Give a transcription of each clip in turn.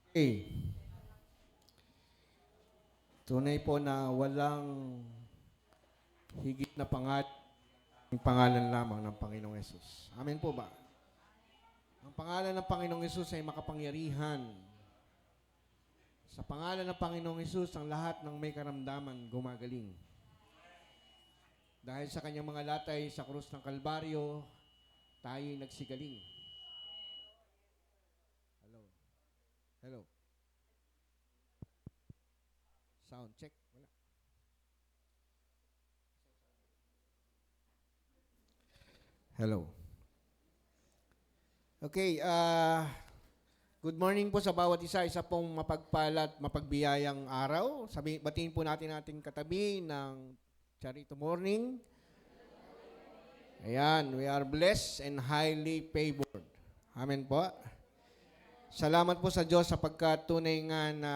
Okay. Tunay po na walang higit na pangalan lamang ng Panginoong Yesus. Amen po ba? Ang pangalan ng Panginoong Yesus ay makapangyarihan. Sa pangalan ng Panginoong Yesus, ang lahat ng may karamdaman gumagaling. Dahil sa kanyang mga latay sa krus ng Kalbaryo, tayo'y nagsigaling. Hello. Hello. Sound check. Wala. Hello. Okay, good morning po sa bawat isa. Isa pong mapagpalat, mapagbiyayang araw. Batiin po natin ating katabi ng Charito Morning. Ayan, we are blessed and highly favored. Amen po. Salamat po sa Diyos sapagkat tunay nga na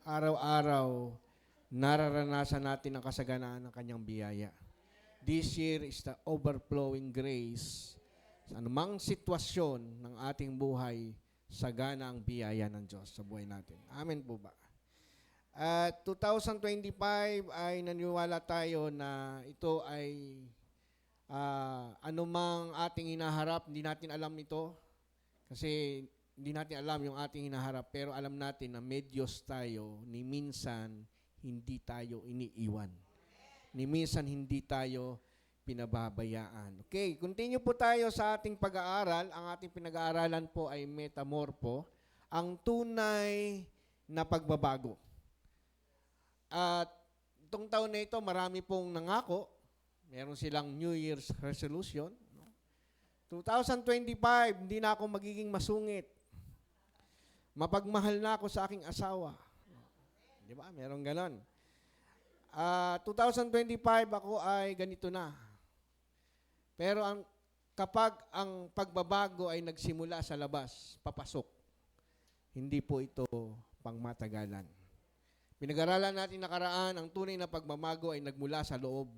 araw-araw nararanasan natin ang kasaganaan ng kanyang biyaya. This year is the overflowing grace. Sa anumang sitwasyon ng ating buhay, sagana ang biyaya ng Diyos sa buhay natin. Amen po ba? At 2025 ay naniwala tayo na ito ay anumang ating hinaharap, hindi natin alam ito. Kasi hindi natin alam yung ating hinaharap, pero alam natin na medyos tayo, ni minsan hindi tayo iniiwan. Ni minsan hindi tayo pinababayaan. Okay, continue po tayo sa ating pag-aaral. Ang ating pinag-aaralan po ay metamorpho, ang tunay na pagbabago. At itong taon na ito, marami pong nangako. Meron silang New Year's resolution. 2025, hindi na ako magiging masungit. Mapagmahal na ako sa aking asawa. Di ba? Meron ganon. 2025 ako ay ganito na. Pero kapag ang pagbabago ay nagsimula sa labas, papasok, hindi po ito pangmatagalan. Pinag-aralan natin nakaraan, ang tunay na pagmamago ay nagmula sa loob,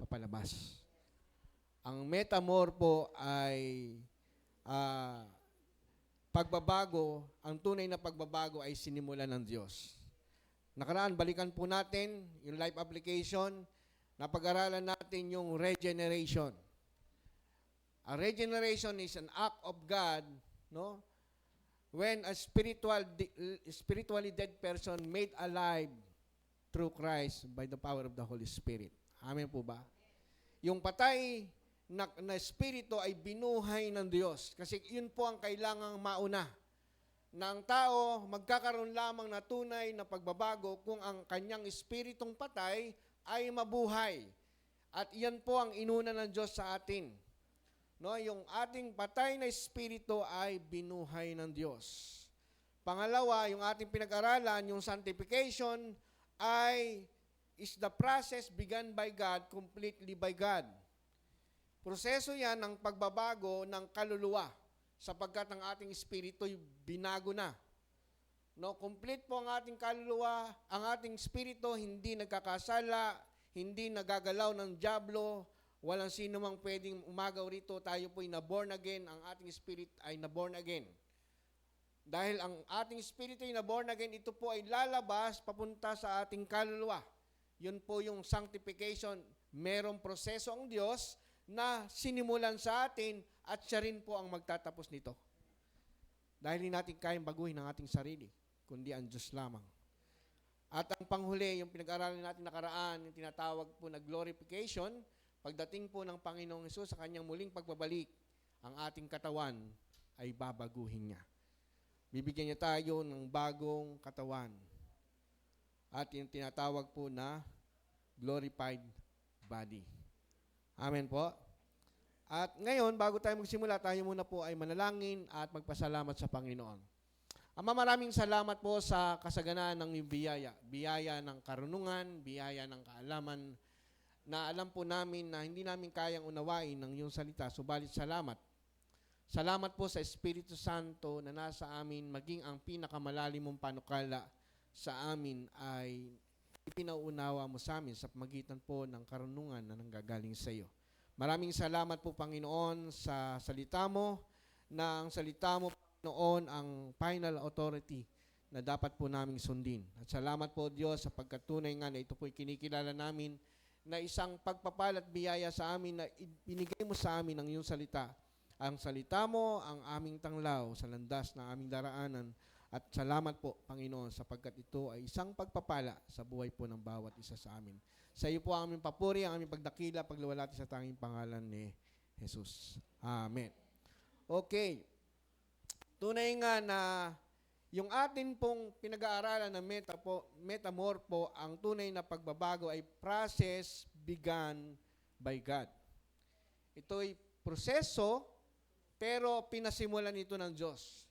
papalabas. Ang metamorpho ay pagbabago, ang tunay na pagbabago ay sinimula ng Diyos. Nakaraan, balikan po natin yung life application, napag-aralan natin yung regeneration. A regeneration is an act of God, no? When a spiritually dead person made alive through Christ by the power of the Holy Spirit. Amen po ba? Yung patay na espiritu ay binuhay ng Diyos. Kasi yun po ang kailangang mauna. Na ang tao magkakaroon lamang na tunay na pagbabago kung ang kanyang espiritong patay ay mabuhay. At iyan po ang inuna ng Diyos sa atin. No, yung ating patay na espiritu ay binuhay ng Diyos. Pangalawa, yung ating pinag-aralan, yung sanctification is the process begun by God, completely by God. Proseso yan ng pagbabago ng kaluluwa sapagkat ang ating espiritu binago na. No, complete po ang ating kaluluwa, ang ating espiritu hindi nagkakasala, hindi nagagalaw ng dyablo. Walang sino mang pwedeng umagaw rito, tayo po'y na-born again, ang ating spirit ay na-born again. Dahil ang ating spirit ay na-born again, ito po ay lalabas papunta sa ating kaluluwa. Yun po yung sanctification. Merong proseso ang Diyos na sinimulan sa atin at siya rin po ang magtatapos nito. Dahil hindi natin kayang baguhin ang ating sarili, kundi ang Diyos lamang. At ang panghuli, yung pinag-aralan natin nakaraan, yung tinatawag po na glorification, pagdating po ng Panginoong Hesus sa kanyang muling pagbabalik, ang ating katawan ay babaguhin niya. Bibigyan niya tayo ng bagong katawan. At yung tinatawag po na glorified body. Amen po. At ngayon, bago tayo magsimula, tayo muna po ay manalangin at magpasalamat sa Panginoon. Ama, maraming salamat po sa kasaganaan ng biyaya. Biyaya ng karunungan, biyaya ng kaalaman, na alam po namin na hindi namin kayang unawain ng iyong salita. Subalit salamat. Salamat po sa Espiritu Santo na nasa amin, maging ang pinakamalalim mong panukala sa amin ay ipinaunawa mo sa amin sa pamagitan po ng karunungan na nanggagaling sa iyo. Maraming salamat po, Panginoon, sa salita mo, na ang salita mo, Panginoon, ang final authority na dapat po naming sundin. At salamat po Diyos sa pagkatunay nga na ito po'y kinikilala namin na isang pagpapala at biyaya sa amin na binigay mo sa amin ang iyong salita. Ang salita mo, ang aming tanglaw sa landas na aming daraanan. At salamat po, Panginoon, sapagkat ito ay isang pagpapala sa buhay po ng bawat isa sa amin. Sa iyo po ang aming papuri, ang aming pagdakila, pagluwalhati sa tanging pangalan ni Jesus. Amen. Okay. Tunay nga na yung atin pong pinag-aaralan ng metamorpho, ang tunay na pagbabago ay process begun by God. Ito'y proseso, pero pinasimulan ito ng Diyos.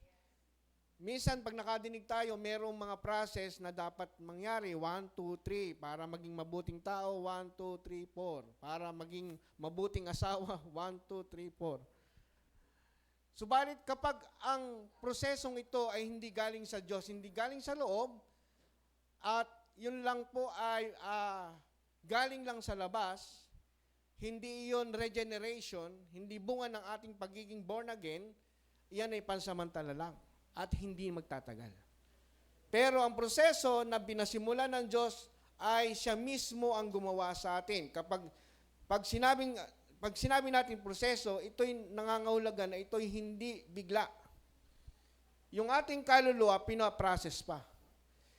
Minsan, pag nakadinig tayo, merong mga process na dapat mangyari. 1, 2, 3. Para maging mabuting tao, 1, 2, 3, 4. Para maging mabuting asawa, 1, 2, 3, 4. Subalit kapag ang prosesong ito ay hindi galing sa Diyos, hindi galing sa loob, at yun lang po ay galing lang sa labas, hindi iyon regeneration, hindi bunga ng ating pagiging born again, iyan ay pansamantala lang at hindi magtatagal. Pero ang proseso na binasimulan ng Diyos ay siya mismo ang gumawa sa atin. Pag sinabi natin proseso, ito'y nangangahulugan na ito'y hindi bigla. Yung ating kaluluwa, pinaprocess pa.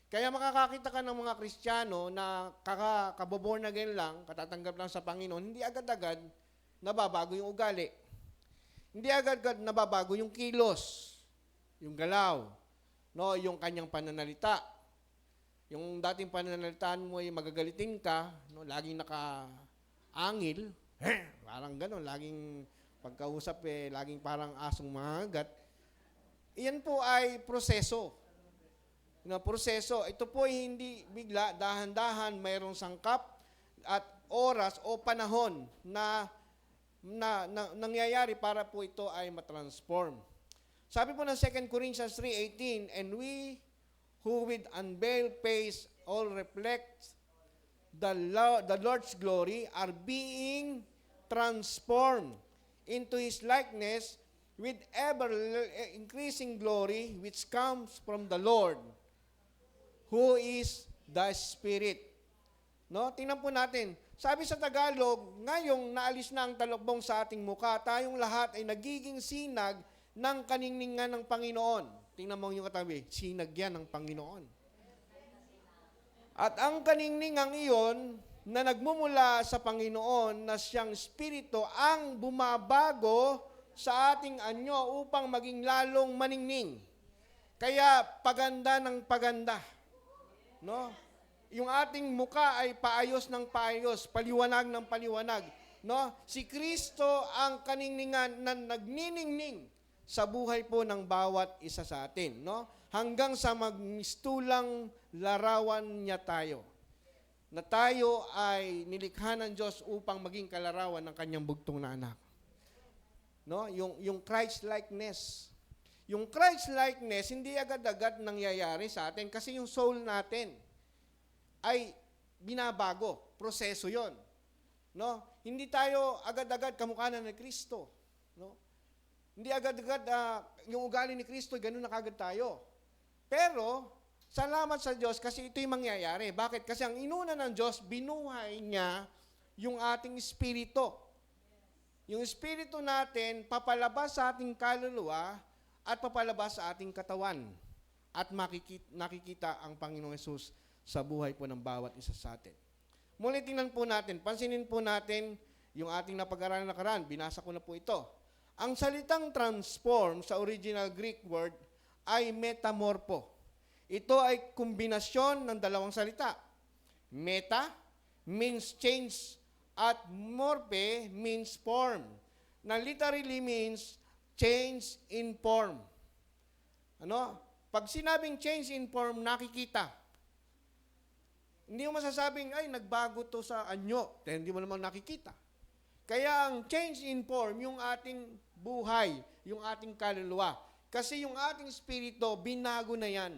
Kaya makakakita ka ng mga Kristiyano na kakaborn again lang, katatanggap lang sa Panginoon, hindi agad-agad nababago yung ugali. Hindi agad-agad nababago yung kilos, yung galaw, no, yung kanyang pananalita. Yung dating pananalitaan mo ay magagalitin ka, no, laging nakaangil, parang gano'n, laging pagkausap laging parang asong mangagat. Iyan po ay proseso. Proseso. Ito po ay hindi bigla, dahan-dahan, mayroong sangkap at oras o panahon na nangyayari para po ito ay matransform. Sabi po ng 2 Corinthians 3:18, and we who with unveiled face all reflect the Lord's glory are being transformed into His likeness with ever-increasing glory which comes from the Lord, who is the Spirit. No? Tingnan po natin. Sabi sa Tagalog, ngayong naalis na ang talokbong sa ating mukha, tayong lahat ay nagiging sinag ng kaningningan ng Panginoon. Tingnan mo yung katabi, sinag yan ng Panginoon. At ang kaningningang iyon na nagmumula sa Panginoon na siyang Espiritu ang bumabago sa ating anyo upang maging lalong maningning. Kaya paganda ng paganda. No? Yung ating muka ay paayos ng paayos, paliwanag ng paliwanag. No? Si Kristo ang kaningningan na nagniningning sa buhay po ng bawat isa sa atin, no? Hanggang sa magmistulang larawan niya tayo. Na tayo ay nilikha ng Diyos upang maging kalarawan ng kanyang bugtong na anak. No? Yung Christ-likeness. Yung Christ-likeness, hindi agad-agad nangyayari sa atin kasi yung soul natin ay binabago. Proseso yon. No? Hindi tayo agad-agad kamukha na ni Kristo. No? Hindi agad-agad yung ugali ni Kristo, ganun na kagad tayo. Pero, salamat sa Diyos kasi ito'y mangyayari. Bakit? Kasi ang inuna ng Diyos, binuhay niya yung ating espiritu. Yung espiritu natin, papalabas sa ating kaluluwa at papalabas sa ating katawan. At nakikita ang Panginoong Hesus sa buhay po ng bawat isa sa atin. Muli tingnan po natin, pansinin po natin yung ating napag-aralan nakaraan. Binasa ko na po ito. Ang salitang transform sa original Greek word ay metamorpho. Ito ay kombinasyon ng dalawang salita. Meta means change at morphe means form. Na literally means change in form. Ano? Pag sinabing change in form, nakikita. Hindi mo masasabing, ay, nagbago to sa anyo. Dahil hindi mo naman nakikita. Kaya ang change in form, yung ating buhay, yung ating kaluluwa. Kasi yung ating spirito, binago na yan.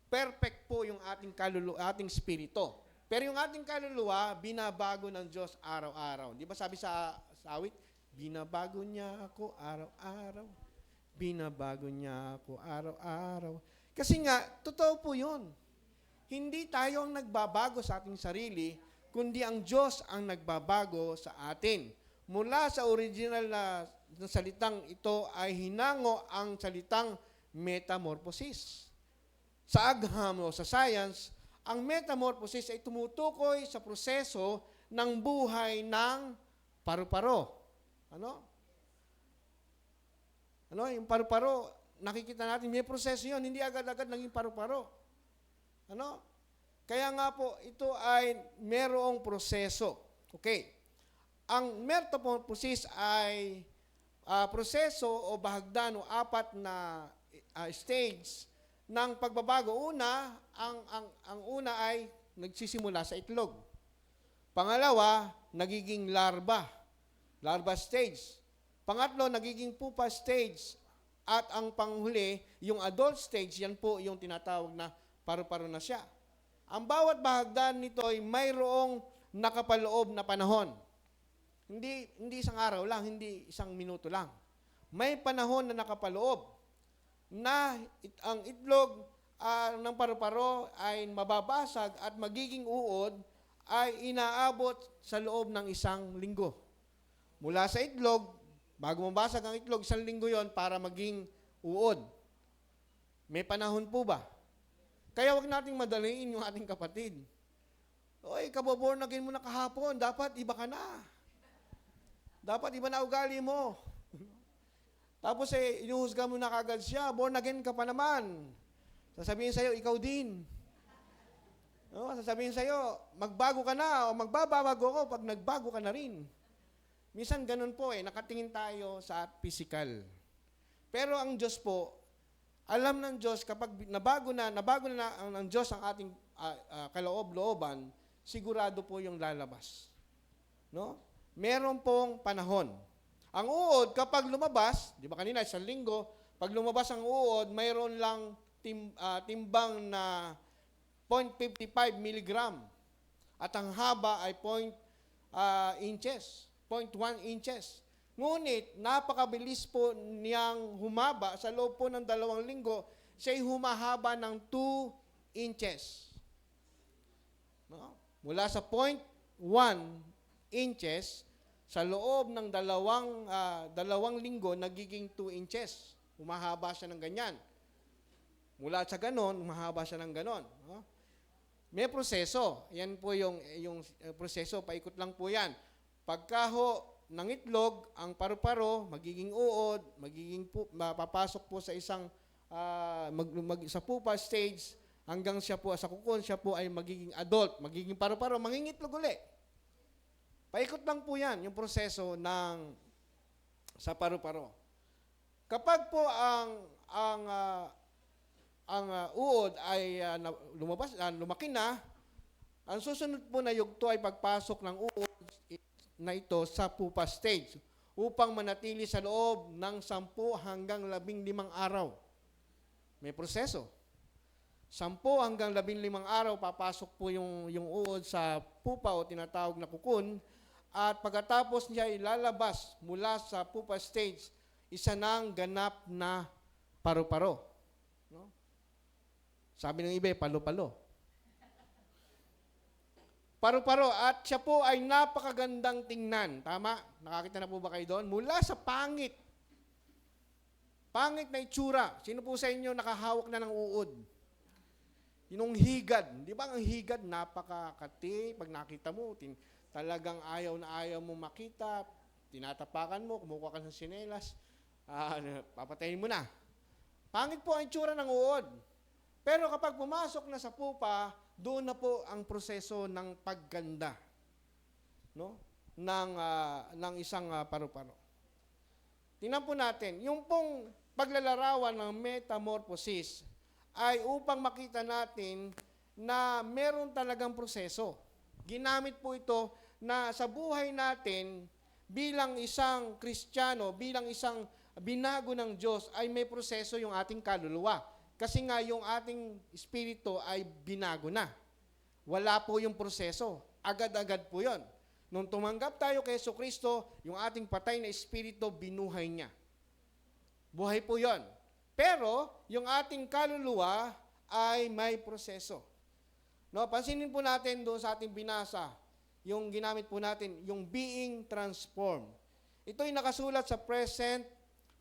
Perfect po yung ating kaluluwa, ating spirito. Pero yung ating kaluluwa, binabago ng Diyos araw-araw. Di ba sabi sa awit, binabago niya ako araw-araw. binabago niya ako araw-araw. Kasi nga, totoo po yun. Hindi tayo ang nagbabago sa ating sarili, kundi ang Diyos ang nagbabago sa atin. Mula sa original na salitang ito ay hinango ang salitang metamorphosis. Sa agham o sa science, ang metamorphosis ay tumutukoy sa proseso ng buhay ng paru-paro. Ano? Yung paru-paro, nakikita natin, may proseso yun, hindi agad-agad naging paru-paro. Ano? Kaya nga po, ito ay merong proseso. Okay. Ang metamorphosis ay proseso o bahagdan o apat na stage ng pagbabago. Una, ang una ay nagsisimula sa itlog. Pangalawa, nagiging larva stage. Pangatlo, nagiging pupa stage. At ang panghuli, yung adult stage, yan po yung tinatawag na paru-paro na siya. Ang bawat bahagdan nito ay mayroong nakapaloob na panahon. Hindi isang araw lang, hindi isang minuto lang. May panahon na nakapaloob na ang itlog ng paru-paro ay mababasag at magiging uod ay inaabot sa loob ng 1 linggo. Mula sa itlog, bago mabasag ang itlog, 1 linggo yon para maging uod. May panahon po ba? Kaya wag nating madaliin yung ating kapatid. Oy, kaboborn again mo na kahapon, dapat iba ka na. Dapat iba na ugali mo. Tapos inuhusga mo na kagad siya, born again ka pa naman. Sasabihin sa'yo, ikaw din. No? Sasabihin sa'yo, magbago ka na o magbabago ako pag nagbago ka na rin. Minsan ganun po nakatingin tayo sa physical. Pero ang Diyos po, alam ng Diyos kapag nabago na ng Diyos ang ating kaloob-looban, sigurado po yung lalabas. No? Meron pong panahon. Ang uod, kapag lumabas, di ba kanina, 1 linggo, pag lumabas ang uod, mayroon lang timbang na 0.55 milligram. At ang haba ay 0.1 inches. Ngunit, napakabilis po niyang humaba sa loob po ng 2 linggo, siya'y humahaba ng 2 inches. No? Mula sa 0.1 inches, sa loob ng 2 linggo, nagiging 2 inches. Humahaba siya ng ganyan. Mula sa ganon, humahaba siya ng ganon. No? May proseso. Yan po yung proseso, paikot lang po yan. Pagkaho ng itlog, ang paru-paro, magiging uod, mapapasok po sa isang sa pupa stage, hanggang siya po, sa kukun, siya po ay magiging adult, magiging paru-paro, mangingitlog uli. Paikot lang po yan, yung proseso sa paru-paro. Kapag po ang uod ay lumaki na, ang susunod po na yugto ay pagpasok ng uod na ito sa pupa stage upang manatili sa loob ng 10 hanggang 15 araw. May proseso. 10 hanggang 15 araw papasok po yung uod sa pupa o tinatawag na kukun, at pagkatapos niya ilalabas mula sa pupa stage, isa ng ganap na paru-paro. No? Sabi ng iba, palo-palo. Paru-paro, at siya po ay napakagandang tingnan. Tama? Nakakita na po ba kayo doon? Mula sa pangit na itsura. Sino po sa inyo nakahawak na ng uod? Yung higad. Di ba ang higad, napakakati. Pag nakita mo, talagang ayaw na ayaw mo makita. Tinatapakan mo, kumukuha ka ng sinelas. Papatayin mo na. Pangit po ang itsura ng uod. Pero kapag pumasok na sa pupa, doon na po ang proseso ng pagganda, no? ng isang paru-paro. Tingnan po natin, yung pong paglalarawan ng metamorphosis ay upang makita natin na meron talagang proseso. Ginamit po ito na sa buhay natin bilang isang Kristiyano, bilang isang binago ng Diyos, ay may proseso yung ating kaluluwa. Kasi nga yung ating espiritu ay binago na. Wala po yung proseso. Agad-agad po yun. Nung tumanggap tayo kay Jesucristo, yung ating patay na espiritu, binuhay niya. Buhay po yon. Pero, yung ating kaluluwa ay may proseso. No, pansinin po natin doon sa ating binasa, yung ginamit po natin, yung being transformed. Ito'y nakasulat sa present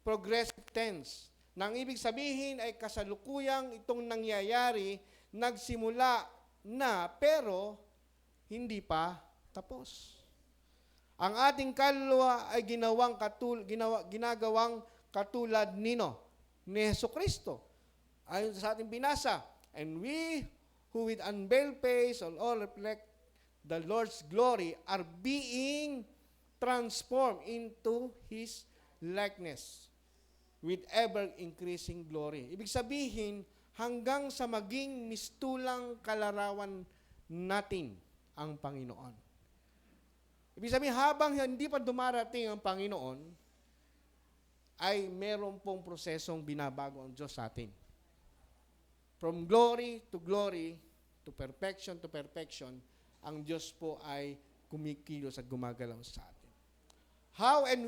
progressive tense. Nang ibig sabihin ay kasalukuyang itong nangyayari, nagsimula na, pero hindi pa tapos. Ang ating kaluluwa ay ginagawang katulad ni Jesucristo. Ayon sa ating binasa, and we who with unveiled face all reflect the Lord's glory are being transformed into His likeness with ever-increasing glory. Ibig sabihin, hanggang sa maging mistulang kalarawan natin ang Panginoon. Ibig sabihin, habang hindi pa dumarating ang Panginoon, ay meron pong prosesong binabago ang Diyos sa atin. From glory, to perfection, ang Diyos po ay kumikilos at gumagalaw sa atin. How and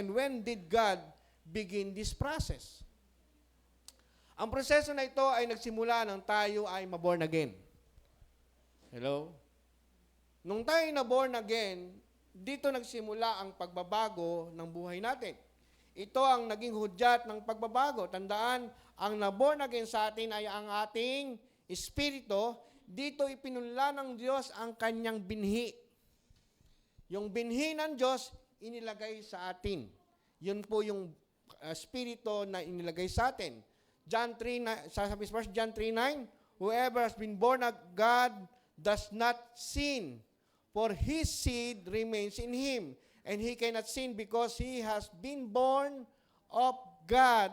when did God begin this process? Ang proseso na ito ay nagsimula nang tayo ay maborn again. Hello? Nung tayo na born again, dito nagsimula ang pagbabago ng buhay natin. Ito ang naging hudyat ng pagbabago. Tandaan, ang naborn again sa atin ay ang ating espiritu. Dito ipinunla ng Diyos ang kanyang binhi. Yung binhi ng Diyos, inilagay sa atin. Yun po yung espiritu na inilagay sa atin. John 3, sabi sa 1 John 3:9, whoever has been born of God does not sin, for his seed remains in him. And he cannot sin because he has been born of God.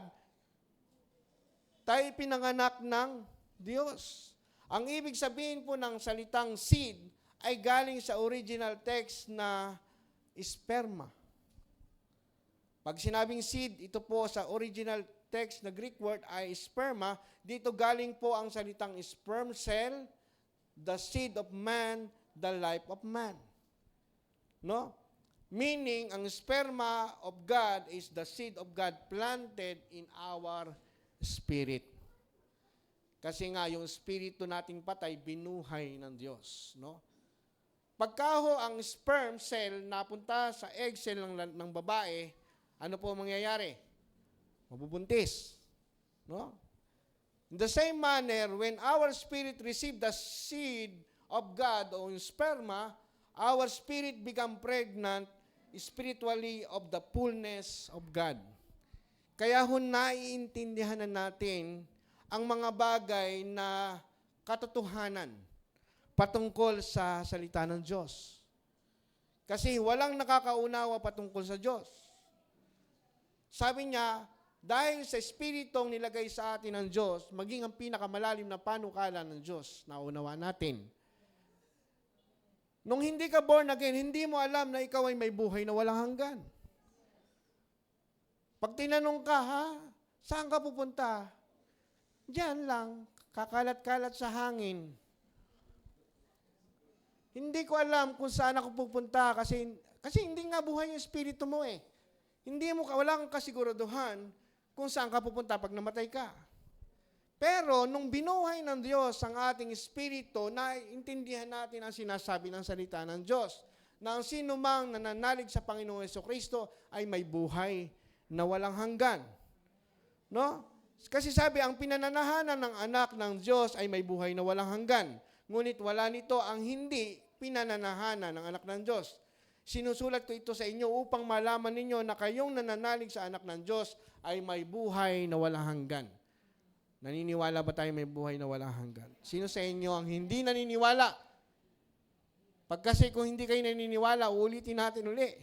Tayo pinanganak ng Diyos. Ang ibig sabihin po ng salitang seed ay galing sa original text na sperma. Pag sinabing seed, ito po sa original text na Greek word ay sperma. Dito galing po ang salitang sperm cell, the seed of man, the life of man. No? Meaning, ang sperma of God is the seed of God planted in our spirit. Kasi nga, yung spirito nating patay, binuhay ng Diyos. No? Pagkaho ang sperm cell napunta sa egg cell ng babae, ano po mangyayari? Mabubuntis. No? In the same manner, when our spirit received the seed of God o sperma, our spirit become pregnant spiritually of the fullness of God. Kaya naiintindihan na natin ang mga bagay na katotohanan patungkol sa salita ng Diyos. Kasi walang nakakaunawa patungkol sa Diyos. Sabi niya, dahil sa espiritong nilagay sa atin ng Diyos, maging ang pinakamalalim na panukala ng Diyos, naunawa natin. Nung hindi ka born again, hindi mo alam na ikaw ay may buhay na walang hanggan. Pag tinanong ka, saan ka pupunta? Diyan lang, kakalat-kalat sa hangin. Hindi ko alam kung saan ako pupunta kasi hindi nga buhay yung espiritu mo eh. Wala kang kasiguraduhan kung saan ka pupunta pag namatay ka. Pero nung binuhay ng Diyos ang ating espiritu, naiintindihan natin ang sinasabi ng salita ng Diyos, na ang sino mang nananalig sa Panginoong Jesucristo ay may buhay na walang hanggan. No? Kasi sabi, ang pinananahanan ng anak ng Diyos ay may buhay na walang hanggan. Ngunit wala nito ang hindi pinananahanan ng anak ng Diyos. Sinusulat ko ito sa inyo upang malaman ninyo na kayong nananalig sa anak ng Diyos ay may buhay na walang hanggan. Naniniwala ba tayo may buhay na walang hanggan? Sino sa inyo ang hindi naniniwala? Kasi kung hindi kayo naniniwala, ulitin natin uli.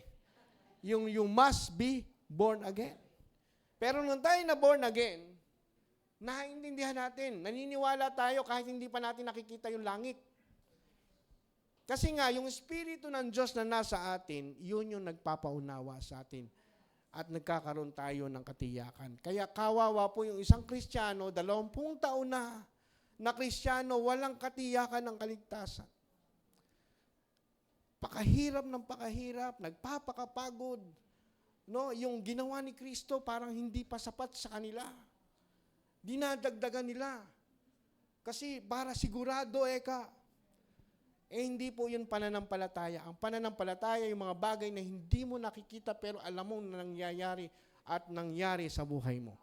Yung you must be born again. Pero nung tayo na born again, naiintindihan natin, naniniwala tayo kahit hindi pa natin nakikita yung langit. Kasi nga, yung Espiritu ng Diyos na nasa atin, yun yung nagpapaunawa sa atin. At nagkakaroon tayo ng katiyakan. Kaya kawawa po yung isang Kristiyano, 20 taon na Kristiyano, walang katiyakan ng kaligtasan. Pakahirap ng pakahirap, nagpapakapagod. no, yung ginawa ni Kristo parang hindi pa sapat sa kanila. Dinadagdagan nila. Kasi para sigurado, hindi po yun pananampalataya. Ang pananampalataya, yung mga bagay na hindi mo nakikita pero alam mo na nangyayari at nangyari sa buhay mo.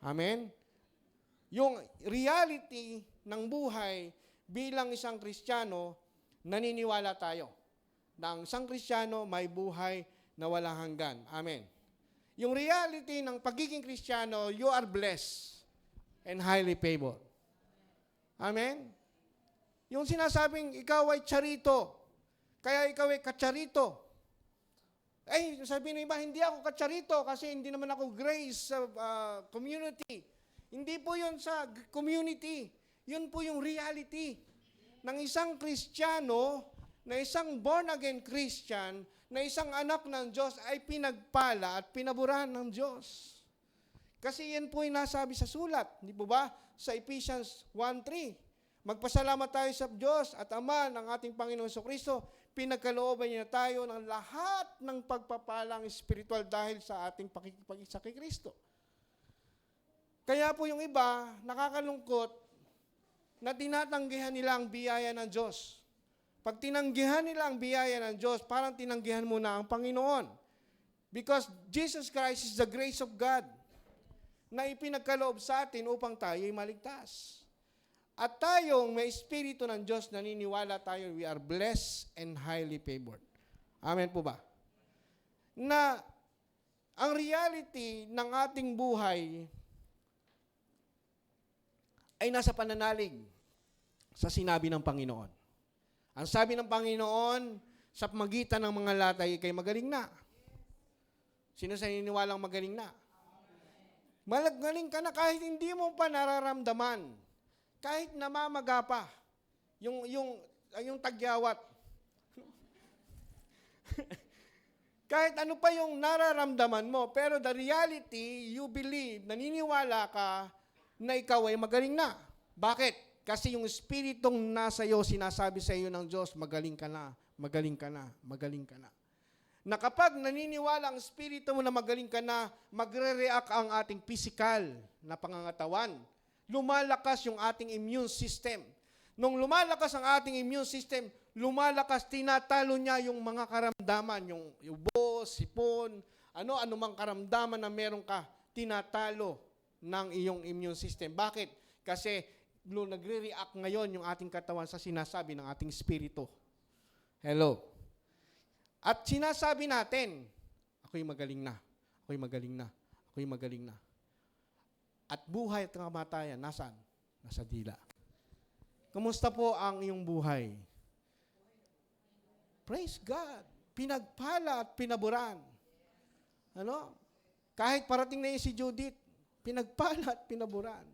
Amen? Yung reality ng buhay bilang isang Kristiyano, naniniwala tayo na ang isang Kristiyano may buhay na walang hanggan. Amen. Yung reality ng pagiging Kristiyano, you are blessed and highly favored. Amen? Yung sinasabing ikaw ay charito, kaya ikaw ay kacharito. Sabihin ng iba, hindi ako kacharito kasi hindi naman ako grace community. Hindi po yun sa community. Yun po yung reality ng isang Kristiyano, na isang born-again Christian, na isang anak ng Diyos ay pinagpala at pinaburan ng Diyos. Kasi yan po yung nasabi sa sulat. Hindi po ba? Sa Ephesians 1:3. Magpasalamat tayo sa Diyos at Ama ng ating Panginoon Jesucristo. Pinagkalooban niya tayo ng lahat ng pagpapalang espiritual dahil sa ating pakikipag-isa kay Kristo. Kaya po yung iba, nakakalungkot na tinatanggihan nila ang biyaya ng Diyos. Pag tinanggihan nila ang biyaya ng Diyos, parang tinanggihan mo na ang Panginoon. Because Jesus Christ is the grace of God na ipinagkaloob sa atin upang tayo ay maligtas. At tayong may Espiritu ng Diyos, naniniwala tayo, we are blessed and highly favored. Amen po ba? Na ang reality ng ating buhay ay nasa pananalig sa sinabi ng Panginoon. Ang sabi ng Panginoon, sa pamagitan ng mga latay, kay magaling na. Sino sa naniniwalang magaling na? Magaling ka na kahit hindi mo pa nararamdaman. Kahit namamaga pa, yung tagyawat. Kahit ano pa yung nararamdaman mo, pero the reality, you believe, naniniwala ka na ikaw ay magaling na. Bakit? Kasi yung Espiritong nasa iyo, sinasabi sa iyo ng Diyos, magaling ka na, magaling ka na, magaling ka na. Na kapag naniniwala ang Espiritu mo na magaling ka na, magre-react ang ating physical na pangangatawan. Lumalakas yung ating immune system. Nung lumalakas ang ating immune system, lumalakas, tinatalo niya yung mga karamdaman, yung ubo, sipon, anumang karamdaman na meron ka, tinatalo ng iyong immune system. Bakit? Kasi nagre-react ngayon yung ating katawan sa sinasabi ng ating spirito. Hello? At sinasabi natin, ako'y magaling na, ako'y magaling na, ako'y magaling na. At buhay at kamatayan, nasaan? Nasa dila. Kumusta po ang iyong buhay? Praise God. Pinagpala at pinaburan. Kahit parating na yun si Judith, pinagpala at pinaburan.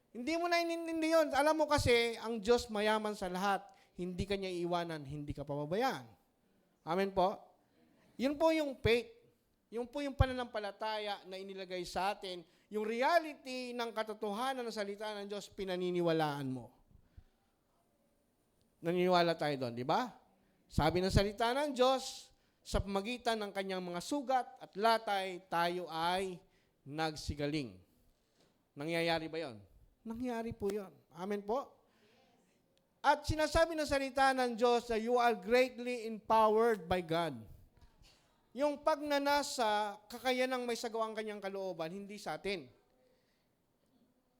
Hindi mo na inintindi yun. Alam mo kasi, ang Diyos mayaman sa lahat. Hindi ka niya iiwanan, hindi ka pababayaan. Amen po? Yun po yung faith. Yun po yung pananampalataya na inilagay sa atin. Yung reality ng katotohanan ng salita ng Diyos, pinaniniwalaan mo. Naniniwala tayo doon, di ba? Sabi ng salita ng Diyos, sa pamagitan ng kanyang mga sugat at latay, tayo ay nagsigaling. Nangyayari ba yon? Nangyari po yon. Amen po? At sinasabi ng salita ng Diyos na you are greatly empowered by God. Yung pagnanasa, kakayanang may sagawang kanyang kalooban, hindi sa atin.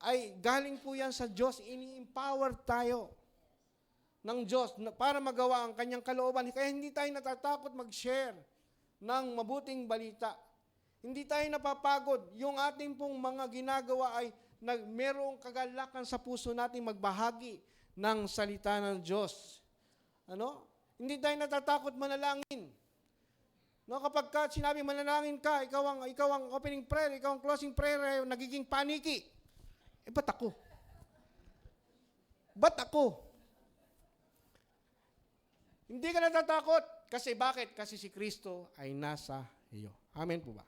Ay galing po yan sa Diyos, ini-empower tayo ng Diyos para magawa ang kanyang kalooban. Kaya hindi tayo natatakot mag-share ng mabuting balita. Hindi tayo napapagod. Yung ating pong mga ginagawa ay merong kagalakan sa puso natin magbahagi ng salita ng Diyos. Hindi tayo natatakot manalangin. Kapag sinabi manalangin ka, ikaw ang opening prayer, ikaw ang closing prayer, nagiging paniki. Ba't ako? Ba't ako? Hindi ka natatakot. Kasi bakit? Kasi si Kristo ay nasa iyo. Amen po ba?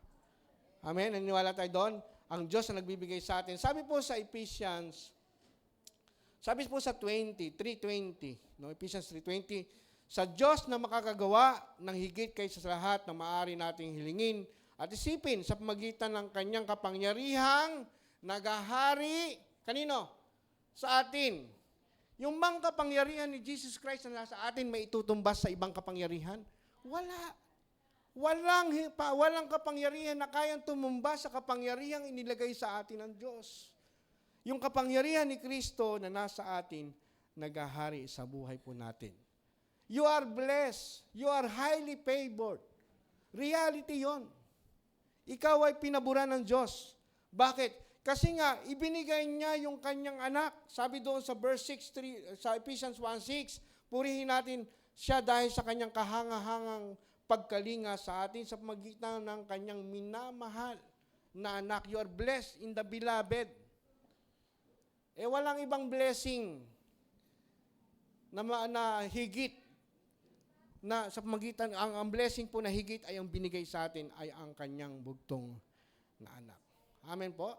Amen? Naniniwala tayo doon? Ang Diyos na nagbibigay sa atin. Sabi po sa Ephesians, sabi po sa 3:20, Ephesians 3:20, sa Diyos na makakagawa ng higit kaysa sa lahat na maaari nating hilingin At isipin, sa pamagitan ng kanyang kapangyarihang nagahari, kanino? Sa atin. Yung bang kapangyarihan ni Jesus Christ na nasa atin may itutumbas sa ibang kapangyarihan? Wala. Walang kapangyarihan na kayang tumumba sa kapangyarihang inilagay sa atin ng Diyos. Yung kapangyarihan ni Kristo na nasa atin, nagahari sa buhay po natin. You are blessed. You are highly favored. Reality yon. Ikaw ay pinaburan ng Diyos. Bakit? Kasi nga, ibinigay niya yung kanyang anak. Sabi doon sa verse 6, sa Ephesians 1:6, purihin natin siya dahil sa kanyang kahangahangang pagkalinga sa atin sa pamagitan ng kanyang minamahal na anak. You are blessed in the beloved. Walang ibang blessing na higit na sa pamagitan, ang blessing po na higit ay ang binigay sa atin ay ang kanyang bugtong na anak. Amen po?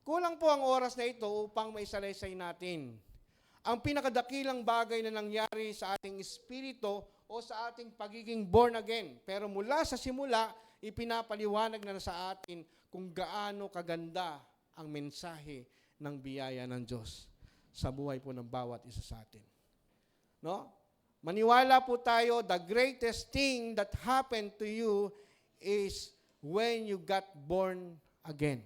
Kulang po ang oras na ito upang maisalaysay natin ang pinakadakilang bagay na nangyari sa ating espiritu o sa ating pagiging born again. Pero mula sa simula, ipinapaliwanag na sa atin kung gaano kaganda ang mensahe ng biyaya ng Diyos sa buhay po ng bawat isa sa atin. No? Maniwala po tayo, the greatest thing that happened to you is when you got born again.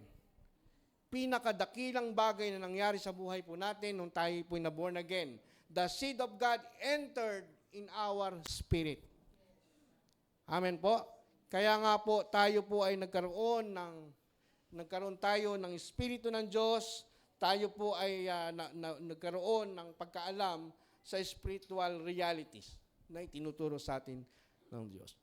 Pinakadakilang bagay na nangyari sa buhay po natin nung tayo po na born again. The seed of God entered in our spirit. Amen po? Kaya nga po, tayo po ay nagkaroon tayo ng Espiritu ng Diyos. Tayo po ay nagkaroon ng pagkaalam sa spiritual realities na itinuturo sa atin ng Diyos.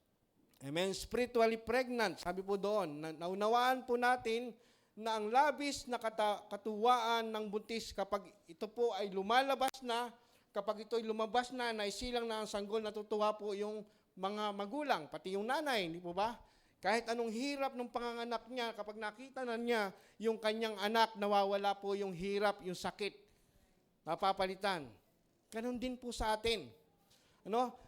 Amen. Spiritually pregnant, sabi po doon, naunawaan po natin na ang labis na katuwaan ng buntis kapag ito po ay lumalabas na, kapag ito ay lumabas na, naisilang na ang sanggol, natutuwa po yung mga magulang, pati yung nanay, hindi po ba? Kahit anong hirap ng panganganak niya, kapag nakita na niya yung kanyang anak, nawawala po yung hirap, yung sakit, napapalitan. Ganon din po sa atin.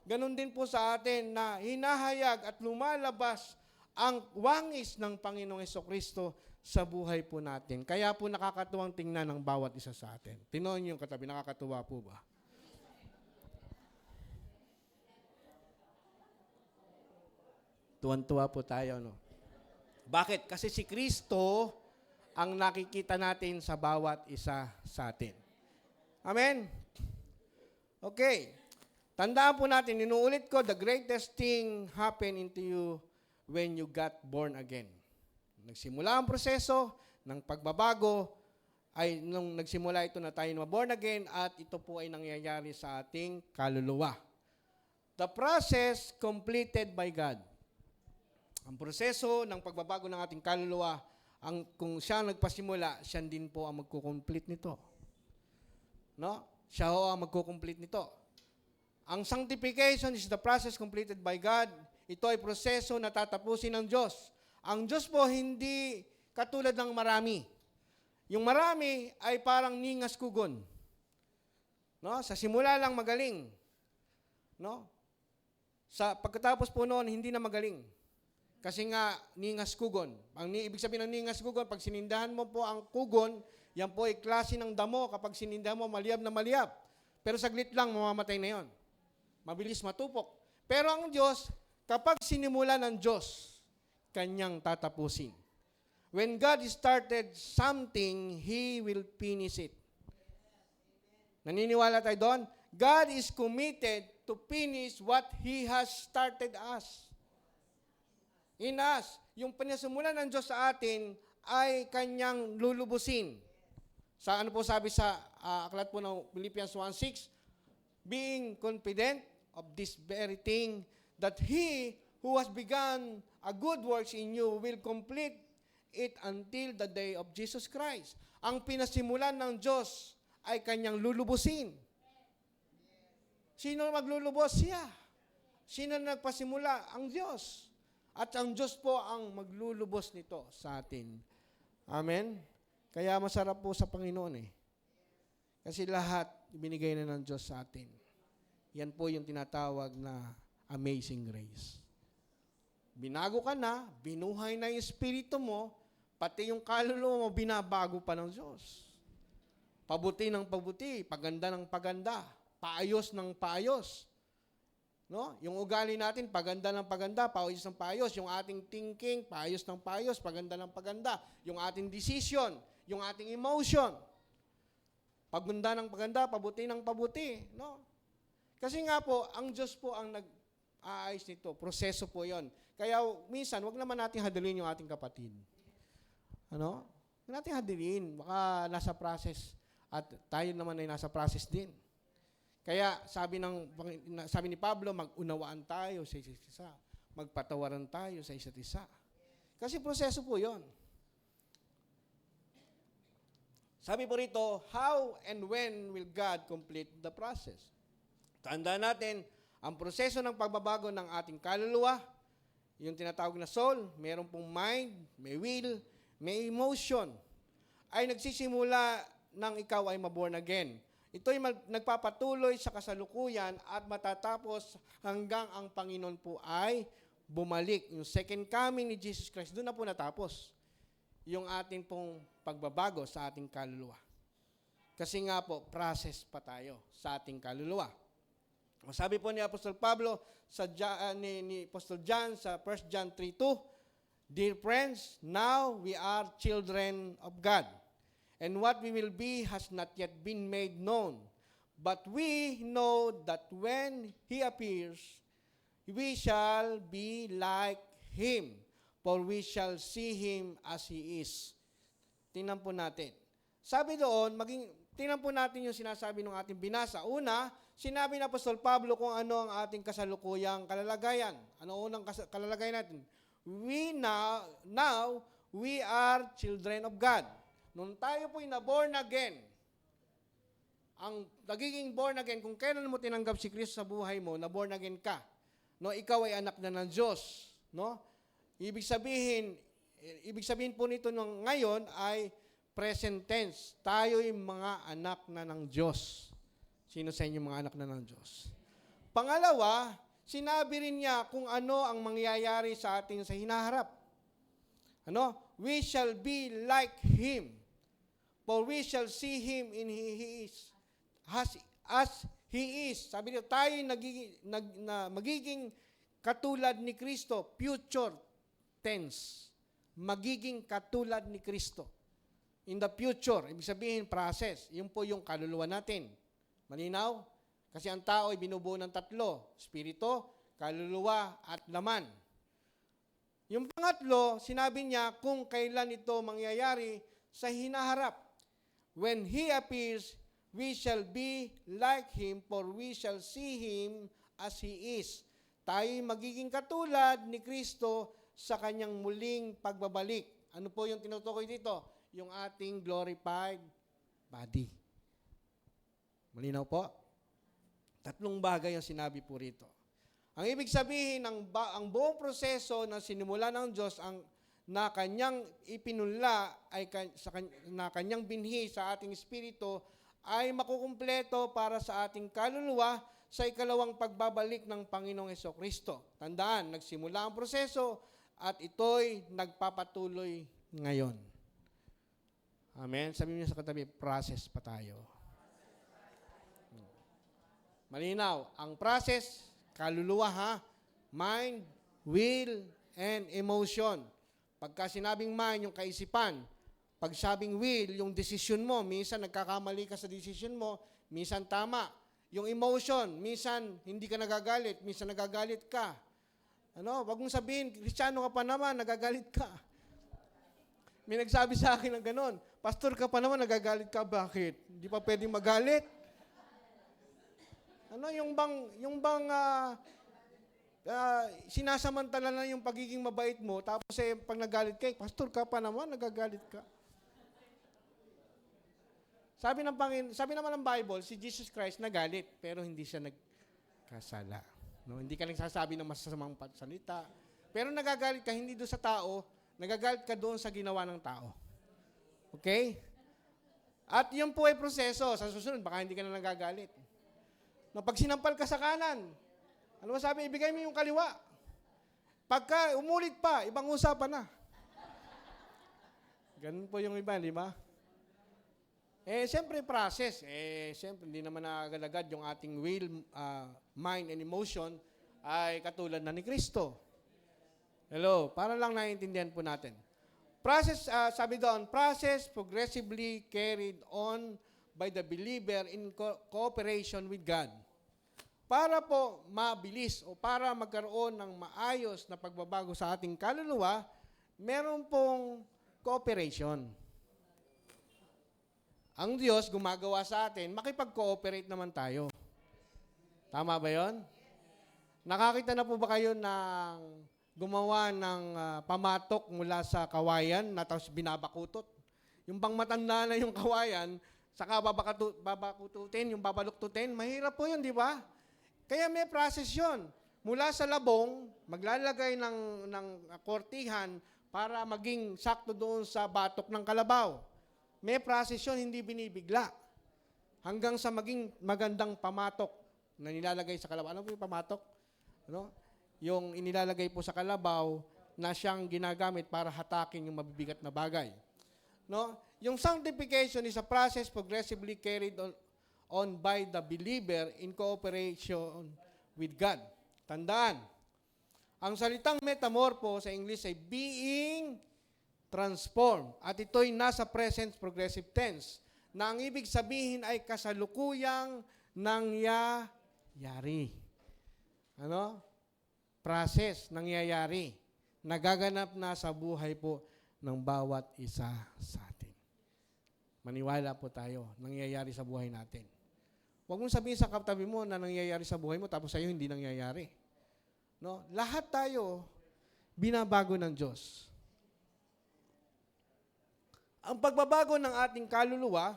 Ganon din po sa atin na hinahayag at lumalabas ang wangis ng Panginoong Hesukristo sa buhay po natin. Kaya po nakakatuwang tingnan ng bawat isa sa atin. Tinoon niyo yung katabi, nakakatuwa po ba? Tuwan-tuwa po tayo, no? Bakit? Kasi si Kristo ang nakikita natin sa bawat isa sa atin. Amen? Okay. Tandaan po natin, inuulit ko, the greatest thing happened into you when you got born again. Nagsimula ang proseso ng pagbabago ay nung nagsimula ito na tayo na born again at ito po ay nangyayari sa ating kaluluwa. The process completed by God. Ang proseso ng pagbabago ng ating kaluluwa, kung siya nagpasimula, siya din po ang magkukomplete nito. No? Siya ho ang magkukomplete nito. Ang sanctification is the process completed by God. Ito ay proseso na tatapusin ng Diyos. Ang Diyos po hindi katulad ng marami. Yung marami ay parang ningas kugon. No? Sa simula lang magaling. No? Sa pagkatapos po noon, hindi na magaling. Kasi nga, ningas kugon. Ibig sabihin ng ningas kugon, pag sinindahan mo po ang kugon, yan po ay klase ng damo. Kapag sinindahan mo, maliyab na maliyab. Pero saglit lang, mamamatay na yon. Mabilis matupok. Pero ang Diyos, kapag sinimula ng Diyos, kanyang tatapusin. When God started something, He will finish it. Naniniwala tayo doon? God is committed to finish what He has started us. In us, yung pinasimulan ng Diyos sa atin ay kanyang lulubusin. Sa ano po sabi sa aklat po ng Philippians 1:6, being confident of this very thing, that He who has begun a good works in you will complete it until the day of Jesus Christ. Ang pinasimulan ng Diyos ay kanyang lulubusin. Sino maglulubos? Siya. Sino nagpasimula? Ang Diyos. At ang Diyos po ang maglulubos nito sa atin. Amen? Kaya masarap po sa Panginoon eh. Kasi lahat ibinigay na ng Diyos sa atin. Yan po yung tinatawag na amazing grace. binago ka na, binuhay na yung espiritu mo, pati yung kaluluwa mo, binabago pa ng Diyos. Pabuti ng pabuti, paganda ng paganda, paayos ng paayos. No? Yung ugali natin, paganda ng paganda, paayos ng paayos. Yung ating thinking, paayos ng paayos, paganda ng paganda. Yung ating decision, yung ating emotion, paganda ng paganda, pabuti ng pabuti. No? Kasi nga po, ang Diyos po ang nag-aayos nito. Proseso po yon. Kaya minsan, wag naman natin hadalin yung ating kapatid. Ano? Huwag natin hadalin. Baka nasa process. At tayo naman ay nasa process din. Kaya sabi ni Pablo, mag-unawaan tayo sa isa't isa. Magpatawaran tayo sa isa't isa. Kasi proseso po yon. Sabi po rito, how and when will God complete the process? Tandaan natin, ang proseso ng pagbabago ng ating kaluluwa, yung tinatawag na soul, mayroon pong mind, may will, may emotion, ay nagsisimula nang ikaw ay maborn again. Ito'y nagpapatuloy sa kasalukuyan at matatapos hanggang ang Panginoon po ay bumalik. Yung second coming ni Jesus Christ, doon na po natapos yung ating pong pagbabago sa ating kaluluwa. Kasi nga po, process pa tayo sa ating kaluluwa. Sabi po ni Apostol Pablo, ni Apostol John sa 1 John 3:2, Dear friends, now we are children of God. And what we will be has not yet been made known. But we know that when He appears, we shall be like Him, for we shall see Him as He is. Tingnan po natin. Sabi doon, tingnan po natin yung sinasabi ng ating binasa. Una, sinabi ni Apostol Pablo kung ano ang ating kasalukuyang kalalagayan. Ano unang kalalagayan natin? Now, we are children of God. Nung tayo po'y na-born again, ang nagiging born again, kung kailan mo tinanggap si Kristo sa buhay mo, na-born again ka. No, ikaw ay anak na ng Diyos. No? Ibig sabihin po nito nung ngayon ay present tense. Tayo'y mga anak na ng Diyos. Sino sa inyo mga anak na ng Diyos? Pangalawa, sinabi rin niya kung ano ang mangyayari sa atin sa hinaharap. Ano? We shall be like Him, for we shall see Him in He is, as He is. Sabi niyo, tayo magiging katulad ni Kristo, future tense. Magiging katulad ni Kristo. In the future, ibig sabihin, process. Yun po yung kaluluwa natin. Malinaw? Kasi ang tao ay binubuo ng tatlo. Espiritu, kaluluwa, at laman. Yung pangatlo, sinabi niya kung kailan ito mangyayari sa hinaharap. When He appears, we shall be like Him, for we shall see Him as He is. Tayo'y magiging katulad ni Kristo sa Kanyang muling pagbabalik. Ano po yung tinutukoy dito? Yung ating glorified body. Malinaw po? Tatlong bagay ang sinabi po rito. Ang ibig sabihin, ang buong proseso na sinimula ng Diyos, na Kanyang ipinunla, na Kanyang binhi sa ating espiritu, ay makukumpleto para sa ating kaluluwa sa ikalawang pagbabalik ng Panginoong Hesukristo. Tandaan, nagsimula ang proseso at ito'y nagpapatuloy ngayon. Amen? Sabi niyo sa katabi, process pa tayo. Malinaw, ang process, kaluluwa ha, mind, will, and emotion. Pagka sinabing mind, yung kaisipan. Pag sabing will, yung decision mo, minsan nagkakamali ka sa decision mo, minsan tama. Yung emotion, minsan hindi ka nagagalit, minsan nagagalit ka. Ano, wag mong sabihin, Kristiyano ka pa naman, nagagalit ka. May nagsabi sa akin ng ganon, Pastor ka pa naman, nagagalit ka, bakit? Hindi pa pwedeng magalit? Ano, yung bang sinasamantala na yung pagiging mabait mo, tapos pag nagalit ka, Pastor ka pa naman, nagagalit ka. Sabi naman ng Bible, si Jesus Christ nagalit, pero hindi siya nagkasala. No? Hindi ka nagsasabi ng masasamang salita. Pero nagagalit ka, hindi doon sa tao, nagagalit ka doon sa ginawa ng tao. Okay? At yun po ay proseso. Sa susunod, baka hindi ka na nagagalit. No, pag sinampal ka sa kanan, ano sabi? Ibigay mo yung kaliwa. Pagka umulit pa, ibang usapan na. Ganun po yung iba, di ba? Siyempre process. Siyempre, hindi naman agad-agad yung ating will, mind, and emotion ay katulad na ni Kristo. Hello, para lang naiintindihan po natin. Process, sabi doon, process progressively carried on by the believer in cooperation with God. Para po mabilis o para magkaroon ng maayos na pagbabago sa ating kaluluwa, meron pong cooperation. Ang Diyos gumagawa sa atin, makipag-cooperate naman tayo. Tama ba yon? Nakakita na po ba kayo ng gumawa ng pamatok mula sa kawayan na tapos binabakutot? Yung bang matanda na yung kawayan, saka babakututin, yung babaluktutin, mahirap po yun, di ba? Kaya may process yun. Mula sa labong, maglalagay ng kortihan para maging sakto doon sa batok ng kalabaw. May process yun, hindi binibigla. Hanggang sa maging magandang pamatok na nilalagay sa kalabaw. Ano po yung pamatok? Ano? Yung inilalagay po sa kalabaw na siyang ginagamit para hatakin yung mabibigat na bagay. No? Yung sanctification is a process progressively carried on by the believer in cooperation with God. Tandaan, ang salitang metamorpho sa English ay being transformed. At ito'y nasa present progressive tense na ang ibig sabihin ay kasalukuyang nangyayari. Ano? Process, nangyayari. Nagaganap na sa buhay po ng bawat isa sa atin. Maniwala po tayo, nangyayari sa buhay natin. Huwag mong sabihin sa katabi mo na nangyayari sa buhay mo tapos sa iyo hindi nangyayari. No? Lahat tayo binabago ng Diyos. Ang pagbabago ng ating kaluluwa,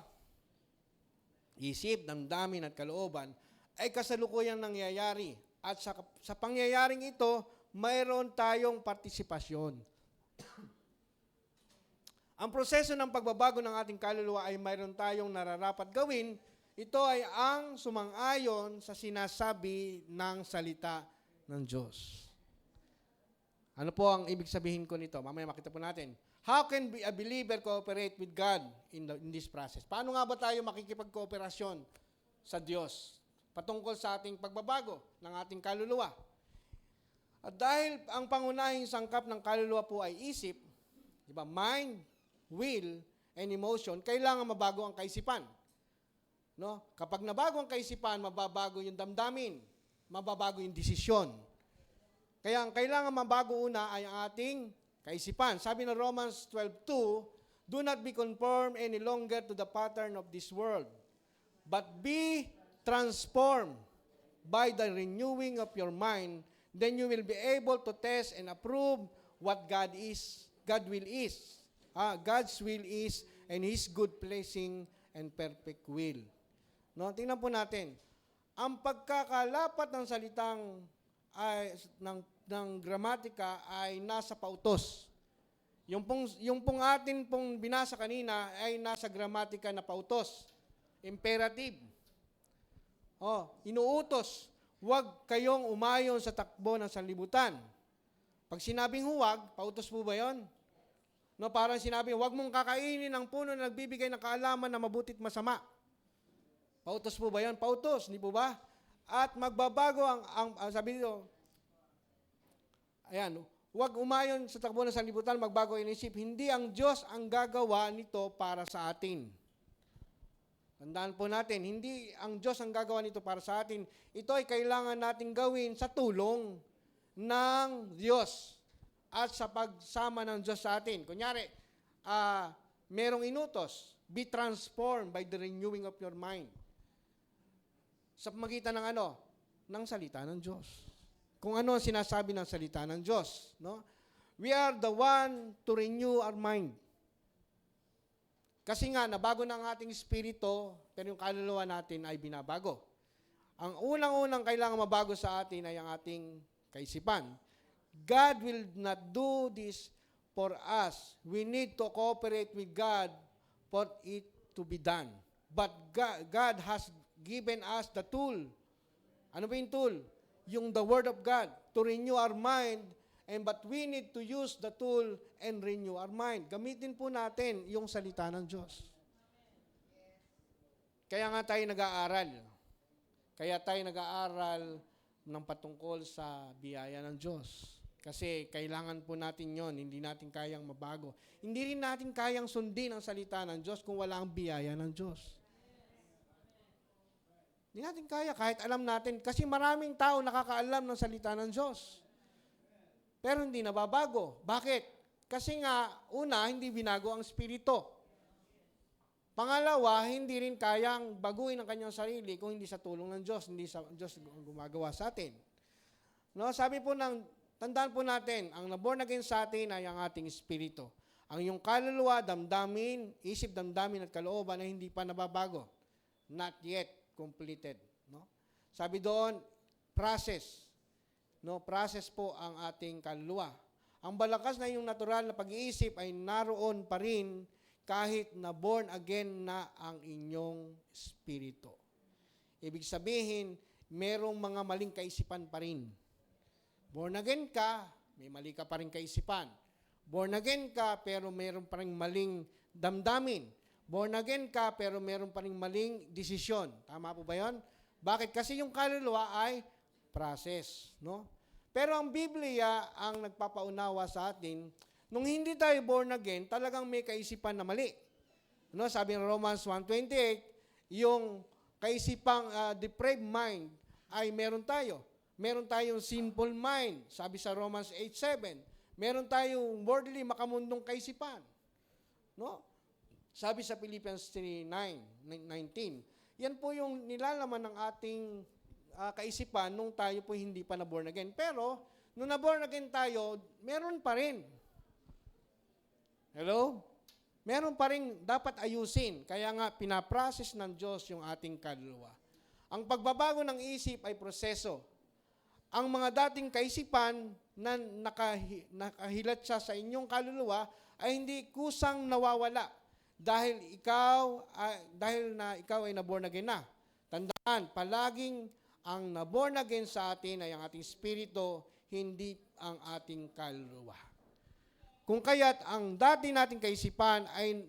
isip, damdamin at kalooban ay kasalukuyang nangyayari. At sa pangyayaring ito, mayroon tayong partisipasyon. Ang proseso ng pagbabago ng ating kaluluwa ay mayroon tayong nararapat gawin. Ito ay ang sumang-ayon sa sinasabi ng salita ng Diyos. Ano po ang ibig sabihin ko nito? Mamaya makita po natin. How can a believer cooperate with God in this process? Paano nga ba tayo makikipagkooperasyon sa Diyos patungkol sa ating pagbabago ng ating kaluluwa? At dahil ang pangunahing sangkap ng kaluluwa po ay isip, di ba? Mind, will, and emotion, kailangan mabago ang kaisipan. No? Kapag nabago ang kaisipan, mababago yung damdamin, mababago yung desisyon. Kaya ang kailangan mabago una ay ang ating kaisipan. Sabi ng Romans 12:2, do not be conformed any longer to the pattern of this world, but be transformed by the renewing of your mind. Then you will be able to test and approve what God will is. God's will is and His good pleasing and perfect will. No, tingnan po natin. Ang pagkakalapat ng salitang ng gramatika ay nasa pautos. Yung pong atin pong binasa kanina ay nasa gramatika na pautos. Imperative. Inuutos. Huwag kayong umayon sa takbo ng sanlibutan. Pag sinabing huwag, pautos po ba yun? No, parang sinabi, huwag mong kakainin ang puno na nagbibigay ng kaalaman na mabutit masama. Pautos po ba yun? Pautos, hindi po ba? At magbabago ang sabi nito, ayan, huwag umayon sa takbo ng sanlibutan, magbago inisip. Hindi ang Diyos ang gagawa nito para sa atin. Tandaan po natin, hindi ang Diyos ang gagawa nito para sa atin. Ito ay kailangan nating gawin sa tulong ng Diyos at sa pagsama ng Diyos sa atin. Kunyari, merong inutos, be transformed by the renewing of your mind. Sa pamagitan ng ano? Ng salita ng Diyos. Kung ano ang sinasabi ng salita ng Diyos. No? We are the one to renew our mind. Kasi nga, nabago na ang ating espiritu, pero yung kaluluwa natin ay binabago. Ang unang-unang kailangan mabago sa atin ay ang ating kaisipan. God will not do this for us. We need to cooperate with God for it to be done. But God has given us the tool. Ano ba yung tool? Yung the Word of God to renew our mind but we need to use the tool and renew our mind. Gamitin po natin yung salita ng Diyos. Kaya nga tayo nag-aaral. Kaya tayo nag-aaral ng patungkol sa biyaya ng Diyos. Kasi kailangan po natin yon, hindi natin kayang mabago. Hindi rin natin kayang sundin ang salita ng Diyos kung wala ang biyaya ng Diyos. Hindi natin kaya kahit alam natin. Kasi maraming tao nakakaalam ng salita ng Diyos. Pero hindi nababago. Bakit? Kasi nga, una, hindi binago ang Espiritu. Pangalawa, hindi rin kayang baguhin ang kanyang sarili kung hindi sa tulong ng Diyos, hindi sa Diyos gumagawa sa atin. No, sabi po tandaan po natin, ang naborn again sa atin ay ang ating espiritu. Ang iyong kaluluwa, damdamin, isip, damdamin at kalooban ay hindi pa nababago. Not yet completed. No? Sabi doon, process. No, process po ang ating kaluluwa. Ang balakas na iyong natural na pag-iisip ay naroon pa rin kahit na born again na ang inyong espiritu. Ibig sabihin, merong mga maling kaisipan pa rin. Born again ka, may mali ka pa rin kaisipan. Born again ka, pero meron pa rin maling damdamin. Born again ka, pero meron pa rin maling desisyon. Tama po ba yun? Bakit? Kasi yung kaluluwa ay process. No? Pero ang Biblia ang nagpapaunawa sa atin, nung hindi tayo born again, talagang may kaisipan na mali. No? Sabi ng Romans 1:28, yung kaisipang depraved mind ay meron tayo. Meron tayong sinful mind. Sabi sa Romans 8:7, meron tayong worldly, makamundong kaisipan. No? Sabi sa Philippians 3:19, yan po yung nilalaman ng ating kaisipan nung tayo po hindi pa na-born again. Pero, nung na-born again tayo, meron pa rin. Hello? Meron pa rin dapat ayusin. Kaya nga, pinaprocess ng Diyos yung ating kaluluwa. Ang pagbabago ng isip ay proseso. Ang mga dating kaisipan na nakahilat siya sa inyong kaluluwa ay hindi kusang nawawala dahil na ikaw ay na-born again na. Tandaan, palaging ang na-born again sa atin ay ang ating espiritu, hindi ang ating kaluluwa. Kung kaya't ang dati nating kaisipan ay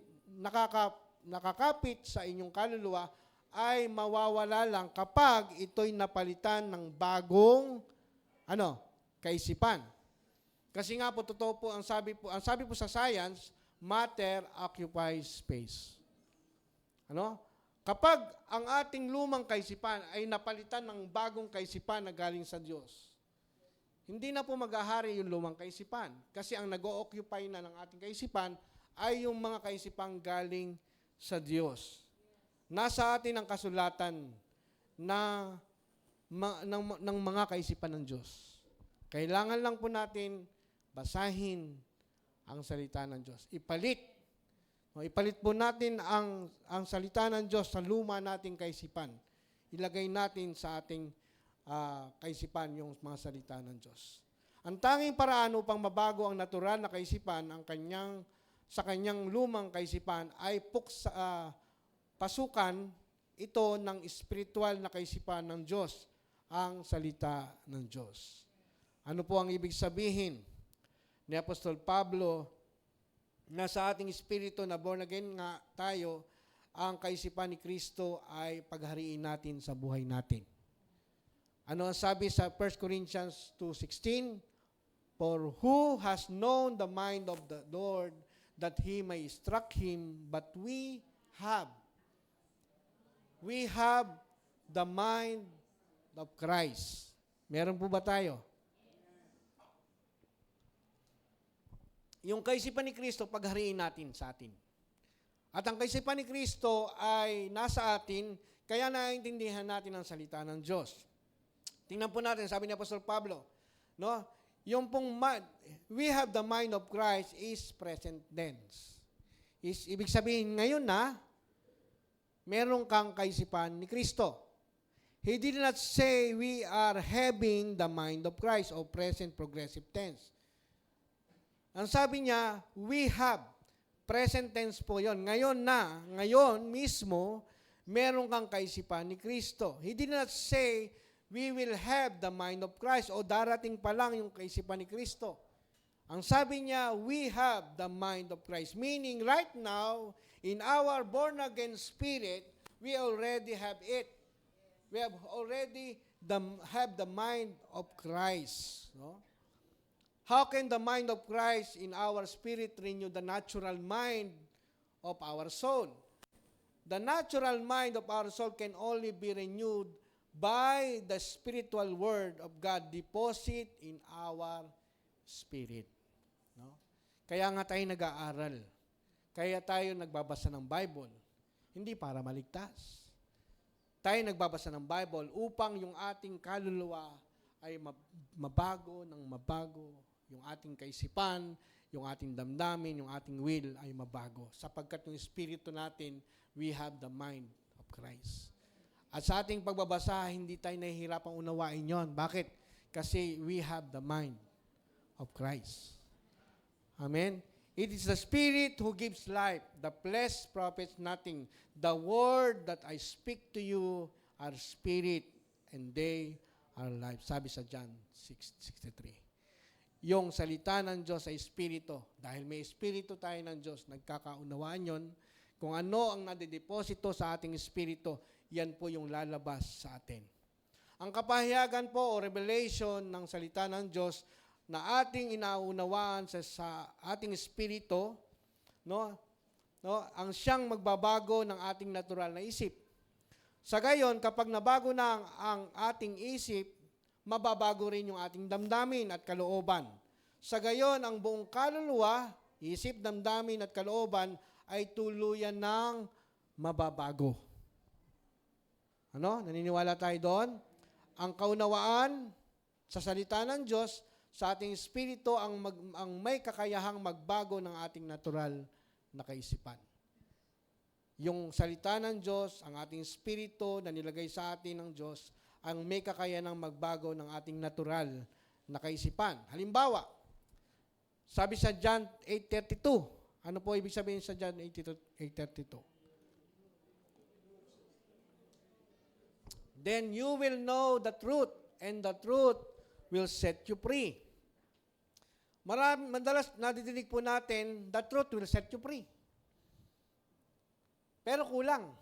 nakakapit sa inyong kaluluwa, ay mawawala lang kapag ito'y napalitan ng bagong kaisipan. Kasi nga po, totoo po, ang sabi po sa science, matter occupies space. Kapag ang ating lumang kaisipan ay napalitan ng bagong kaisipan na galing sa Diyos, hindi na po maghahari yung lumang kaisipan. Kasi ang nag-o-occupy na ng ating kaisipan ay yung mga kaisipang galing sa Diyos. Nasa atin ang kasulatan ng mga kaisipan ng Diyos. Kailangan lang po natin basahin ang salita ng Diyos. Ipalit po natin ang salita ng Diyos sa luma nating kaisipan. Ilagay natin sa ating kaisipan yung mga salita ng Diyos. Ang tanging paraan upang mabago ang natural na kaisipan sa kanyang lumang kaisipan ay pasukan ito ng espiritual na kaisipan ng Diyos, ang salita ng Diyos. Ano po ang ibig sabihin ni Apostol Pablo na sa ating espiritu na born again nga tayo, ang kaisipan ni Kristo ay paghariin natin sa buhay natin. Ano ang sabi sa 1 Corinthians 2:16? For who has known the mind of the Lord that He may instruct him, but we have the mind of Christ. Meron po ba tayo? Yung kaisipan ni Kristo, paghariin natin sa atin. At ang kaisipan ni Kristo ay nasa atin, kaya naiintindihan natin ang salita ng Diyos. Tingnan po natin, sabi ni Apostol Pablo, no? Yung pong we have the mind of Christ is present tense. Ibig sabihin ngayon na meron kang kaisipan ni Kristo. He did not say we are having the mind of Christ o present progressive tense. Ang sabi niya, we have. Present tense po yon. Ngayon mismo, meron kang kaisipan ni Kristo. He did not say we will have the mind of Christ o darating pa lang yung kaisipan ni Kristo. Ang sabi niya, we have the mind of Christ. Meaning, right now, in our born-again spirit, we already have it. We have already have the mind of Christ. No? How can the mind of Christ in our spirit renew the natural mind of our soul? The natural mind of our soul can only be renewed by the spiritual word of God deposit in our spirit. No? Kaya nga tayo nag-aaral. Kaya tayo nagbabasa ng Bible. Hindi para maligtas. Tayo nagbabasa ng Bible upang yung ating kaluluwa ay mabago ng mabago. Yung ating kaisipan, yung ating damdamin, yung ating will ay mabago. Sapagkat yung espiritu natin, we have the mind of Christ. At sa ating pagbabasa, hindi tayo nahihirapang unawain yon. Bakit? Kasi we have the mind of Christ. Amen? It is the Spirit who gives life. The flesh profits nothing. The word that I speak to you are spirit and they are life. Sabi sa John 6:63. Yung salita ng Diyos ay espiritu. Dahil may espiritu tayo ng Diyos, nagkakaunawaan yon. Kung ano ang nadideposito sa ating espiritu, yan po yung lalabas sa atin. Ang kapahayagan po o revelation ng salita ng Diyos na ating inaunawaan sa ating espiritu, ang siyang magbabago ng ating natural na isip. Sa gayon, kapag nabago na ang ating isip, mababago rin yung ating damdamin at kalooban. Sa gayon, ang buong kaluluwa, isip, damdamin at kalooban ay tuluyan ng mababago. Ano? Naniniwala tayo doon? Ang kaunawaan sa salita ng Diyos, sa ating espiritu ang may kakayahang magbago ng ating natural na kaisipan. Yung salita ng Diyos, ang ating espiritu na nilagay sa atin ng Diyos, ang may kakayanang magbago ng ating natural na kaisipan. Halimbawa, sabi sa John 8:32, ano po ibig sabihin sa John 8:32? Then you will know the truth, and the truth will set you free. Madalas nadidinig po natin, the truth will set you free. Pero kulang.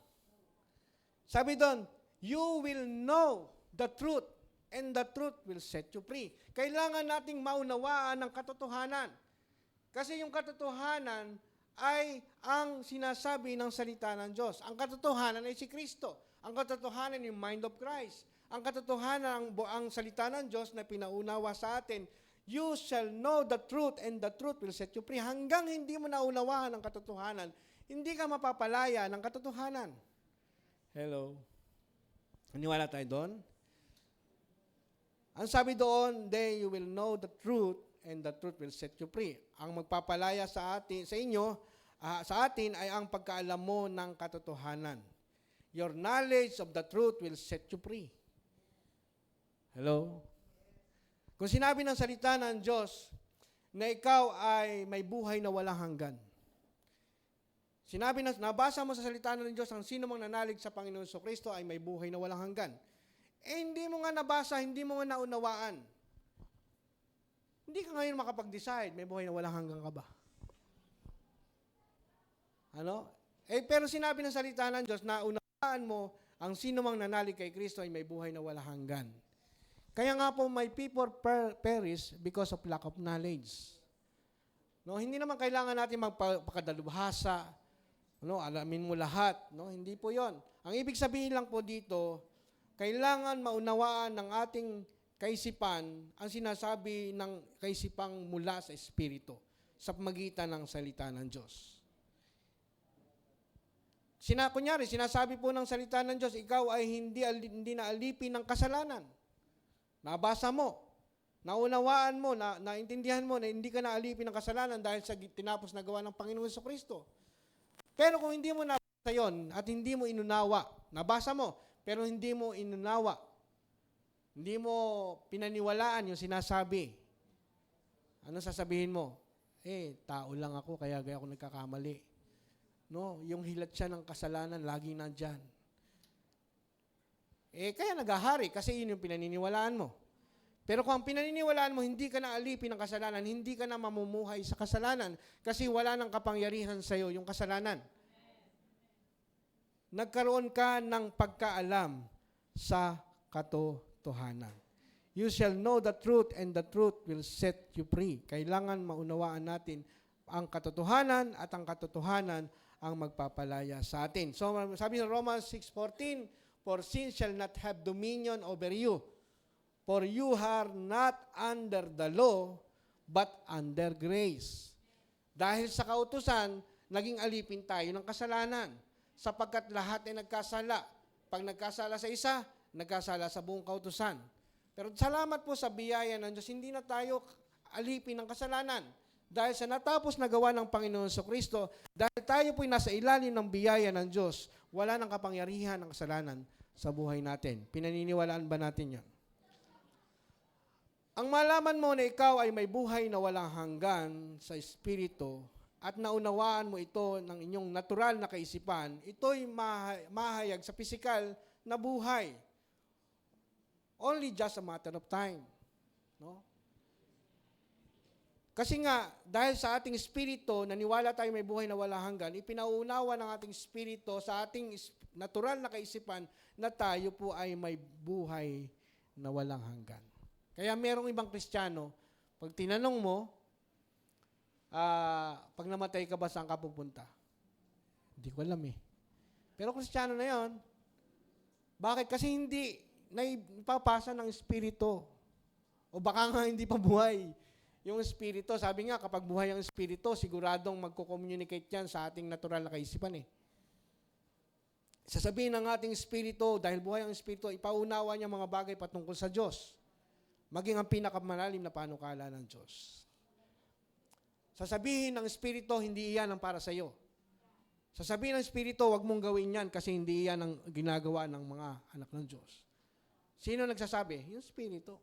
Sabi doon, you will know the truth, and the truth will set you free. Kailangan nating maunawaan ang katotohanan. Kasi yung katotohanan ay ang sinasabi ng salita ng Diyos. Ang katotohanan ay si Kristo. Ang katotohanan ay yung mind of Christ. Ang katotohanan, ang salita ng Diyos na pinaunawa sa atin, you shall know the truth and the truth will set you free. Hanggang hindi mo naunawahan ang katotohanan, hindi ka mapapalaya ng katotohanan. Hello? Naniwala tayo doon? Ang sabi doon, then you will know the truth and the truth will set you free. Ang magpapalaya sa atin, sa inyo, sa atin ay ang pagkaalam mo ng katotohanan. Your knowledge of the truth will set you free. Hello? Kung sinabi ng salita ng Diyos na ikaw ay may buhay na walang hanggan. Sinabi na, nabasa mo sa salita ng Diyos, ang sino mang nanalig sa Panginoon Kristo ay may buhay na walang hanggan. Hindi mo nga nabasa, hindi mo nga naunawaan. Hindi ka ngayon makapag-decide, may buhay na walang hanggan ka ba? Ano? Pero sinabi ng salita ng Diyos na unawaan mo, ang sino mang nanalig kay Kristo ay may buhay na walang hanggan. Kaya nga po, my people perish because of lack of knowledge. No, hindi naman kailangan natin magpakadalubhasa, alamin mo lahat. No, hindi po yon. Ang ibig sabihin lang po dito, kailangan maunawaan ng ating kaisipan ang sinasabi ng kaisipang mula sa Espiritu sa pamagitan ng salita ng Diyos. Kunyari, sinasabi po ng salita ng Diyos, ikaw ay hindi na alipin ng kasalanan. Nabasa mo, naunawaan mo, naintindihan mo na hindi ka naalipin ng kasalanan dahil sa tinapos na gawa ng Panginoon Kristo. Pero kung hindi mo nabasa yon at hindi mo inunawa, nabasa mo, pero hindi mo inunawa, hindi mo pinaniwalaan yung sinasabi, ano sasabihin mo? Tao lang ako, kaya ako nagkakamali. No, yung hilat siya ng kasalanan, laging nandyan. Kaya nagahari kasi yun yung pinaniniwalaan mo. Pero kung ang pinaniniwalaan mo, hindi ka na alipin ng kasalanan, hindi ka na mamumuhay sa kasalanan kasi wala nang kapangyarihan sa iyo yung kasalanan. Nagkaroon ka ng pagkaalam sa katotohanan. You shall know the truth and the truth will set you free. Kailangan maunawaan natin ang katotohanan at ang katotohanan ang magpapalaya sa atin. So sabi ng Romans 6:14, for sin shall not have dominion over you. For you are not under the law, but under grace. Dahil sa kautusan, naging alipin tayo ng kasalanan. Sapagkat lahat ay nagkasala. Pag nagkasala sa isa, nagkasala sa buong kautusan. Pero salamat po sa biyaya ng Diyos, hindi na tayo alipin ng kasalanan. Dahil sa natapos na gawa ng Panginoon sa Kristo, dahil tayo po'y nasa ilalim ng biyaya ng Diyos, wala nang kapangyarihan ng kasalanan sa buhay natin. Pinaniniwalaan ba natin yan? Ang malaman mo na ikaw ay may buhay na walang hanggan sa Espiritu at naunawaan mo ito ng inyong natural na kaisipan, ito'y mahayag sa pisikal na buhay. Only just a matter of time. No? Kasi nga, dahil sa ating Espiritu, naniwala tayo may buhay na walang hanggan, ipinaunawa ng ating Espiritu sa ating natural na kaisipan na tayo po ay may buhay na walang hanggan. Kaya merong ibang Kristiyano, pag tinanong mo, pag namatay ka ba, saan ka pupunta? Hindi ko alam eh. Pero Kristiyano na yon. Bakit? Kasi hindi naipapasa ng Espiritu. O baka nga hindi pa buhay yung Espiritu. Sabi nga, kapag buhay ang Espiritu, siguradong magko-communicate yan sa ating natural na kaisipan eh. Sasabihin ng ating Espiritu, dahil buhay ang Espiritu, ipaunawa niya mga bagay patungkol sa Diyos. Maging ang pinakamalalim na panukala ng Diyos. Sasabihin ng Espiritu, hindi iyan ang para sa iyo. Sasabihin ng Espiritu, huwag mong gawin yan kasi hindi iyan ang ginagawa ng mga anak ng Diyos. Sino nagsasabi? Yung Espiritu.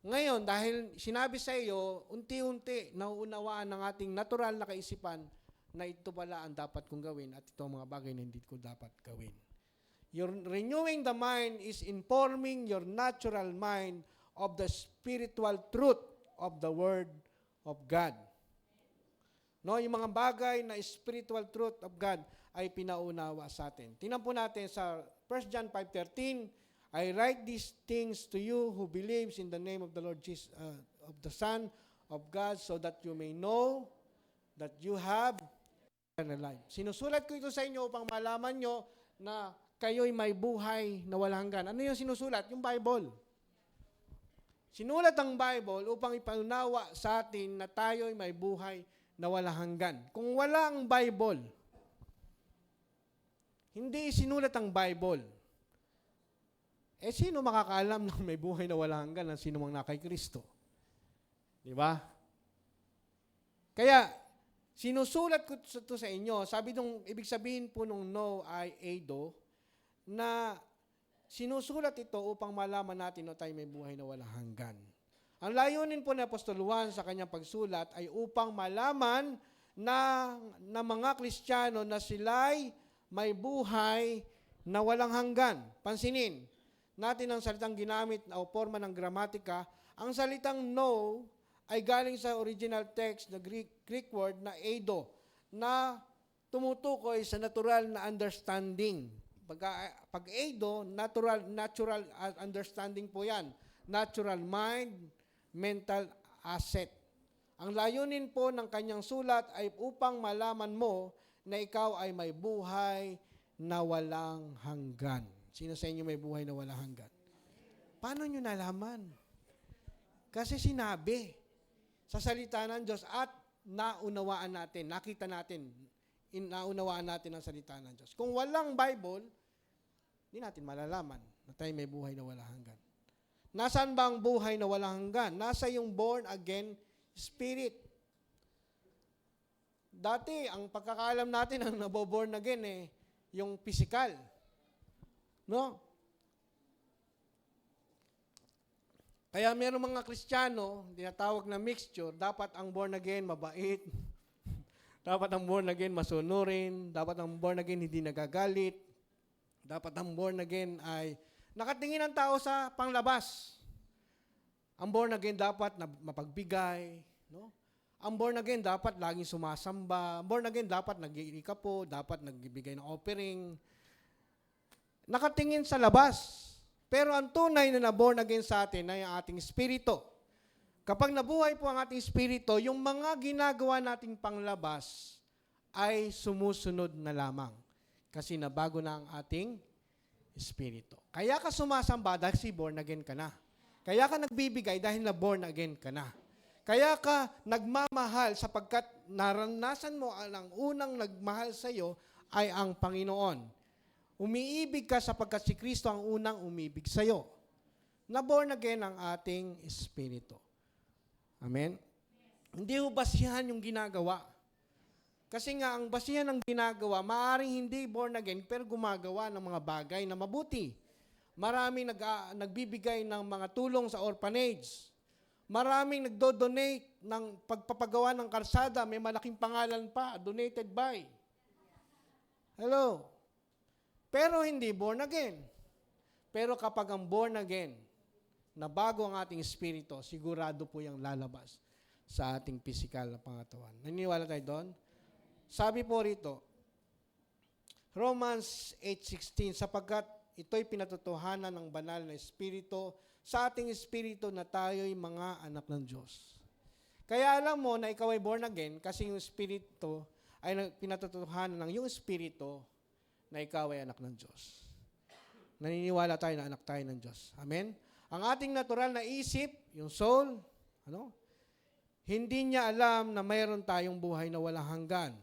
Ngayon, dahil sinabi sa iyo, unti-unti nauunawaan ng ating natural na kaisipan na ito pala ang dapat kong gawin at ito ang mga bagay na hindi ko dapat gawin. Your renewing the mind is informing your natural mind of the spiritual truth of the Word of God. No, yung mga bagay na spiritual truth of God ay pinaunawa sa atin. Tingnan po natin sa 1 John 5:13, I write these things to you who believes in the name of the Lord Jesus, of the Son of God, so that you may know that you have eternal life. Sinusulat ko ito sa inyo upang malaman nyo na kayo'y may buhay na walang hanggan. Ano yung sinusulat? Yung Bible. Sinulat ang Bible upang ipaunawa sa atin na tayo'y may buhay na walang hanggan. Kung wala ang Bible, hindi sinulat ang Bible, sino makakaalam ng may buhay na walang hanggan ng sino mang na kay Kristo? Di ba? Kaya, sinusulat ko ito sa inyo. Ibig sabihin po nung no ay eido, na sinusulat ito upang malaman natin na tayo may buhay na walang hanggan. Ang layunin po ni Apostol Juan sa kanyang pagsulat ay upang malaman na mga Kristiyano na sila'y may buhay na walang hanggan. Pansinin natin ang salitang ginamit na o forma ng gramatika. Ang salitang no ay galing sa original text na Greek word na eido, na tumutukoy sa natural na understanding. Pag eido, natural understanding po yan. Natural mind, mental asset. Ang layunin po ng kanyang sulat ay upang malaman mo na ikaw ay may buhay na walang hanggan. Sino sa inyo may buhay na walang hanggan? Paano nyo nalaman? Kasi sinabi sa salita ng Diyos at naunawaan natin, nakita natin, naunawaan natin ang salita ng Diyos. Kung walang Bible, hindi natin malalaman na tayo may buhay na walang hanggan. Nasaan ba ang buhay na walang hanggan? Nasa yung born again spirit. Dati, ang pagkakaalam natin ang naboborn again yung physical. No? Kaya mayroong mga Kristiyano, tinatawag na mixture, dapat ang born again mabait, dapat ang born again masunurin, dapat ang born again hindi nagagalit, dapat ang born again ay nakatingin ang tao sa panglabas. Ang born again dapat na mapagbigay, no? Ang born again dapat laging sumasamba. Ang born again dapat nag-iikapo, dapat nagbibigay ng offering. Nakatingin sa labas. Pero ang tunay na born again sa atin ay ang ating espiritu. Kapag nabuhay po ang ating espiritu, yung mga ginagawa nating panglabas ay sumusunod na lamang. Kasi nabago na ang ating espiritu. Kaya ka sumasamba dahil si born again ka na. Kaya ka nagbibigay dahil na born again ka na. Kaya ka nagmamahal sapagkat naranasan mo ang unang nagmahal sa iyo ay ang Panginoon. Umiibig ka sapagkat si Kristo ang unang umibig sa iyo. Na born again ang ating espiritu. Amen? Hindi ho basihan yung ginagawa. Kasi nga, ang basihan ng ginagawa, maaaring hindi born again, pero gumagawa ng mga bagay na mabuti. Maraming nagbibigay ng mga tulong sa orphanage. Maraming nagdo-donate ng pagpapagawa ng kalsada, may malaking pangalan pa, donated by. Hello? Pero hindi born again. Pero kapag ang born again, na bago ang ating espiritu, sigurado po yung lalabas sa ating physical na pangatawan. Naniniwala tayo doon? Sabi po rito, Romans 8:16, sapagkat ito'y pinatotohanan ng banal na espiritu sa ating espiritu na tayo'y mga anak ng Diyos. Kaya alam mo na ikaw ay born again kasi yung espiritu ay pinatotohanan ng yung espiritu na ikaw ay anak ng Diyos. Naniniwala tayo na anak tayo ng Diyos. Amen? Ang ating natural na isip, yung soul, hindi niya alam na mayroon tayong buhay na walang hanggan.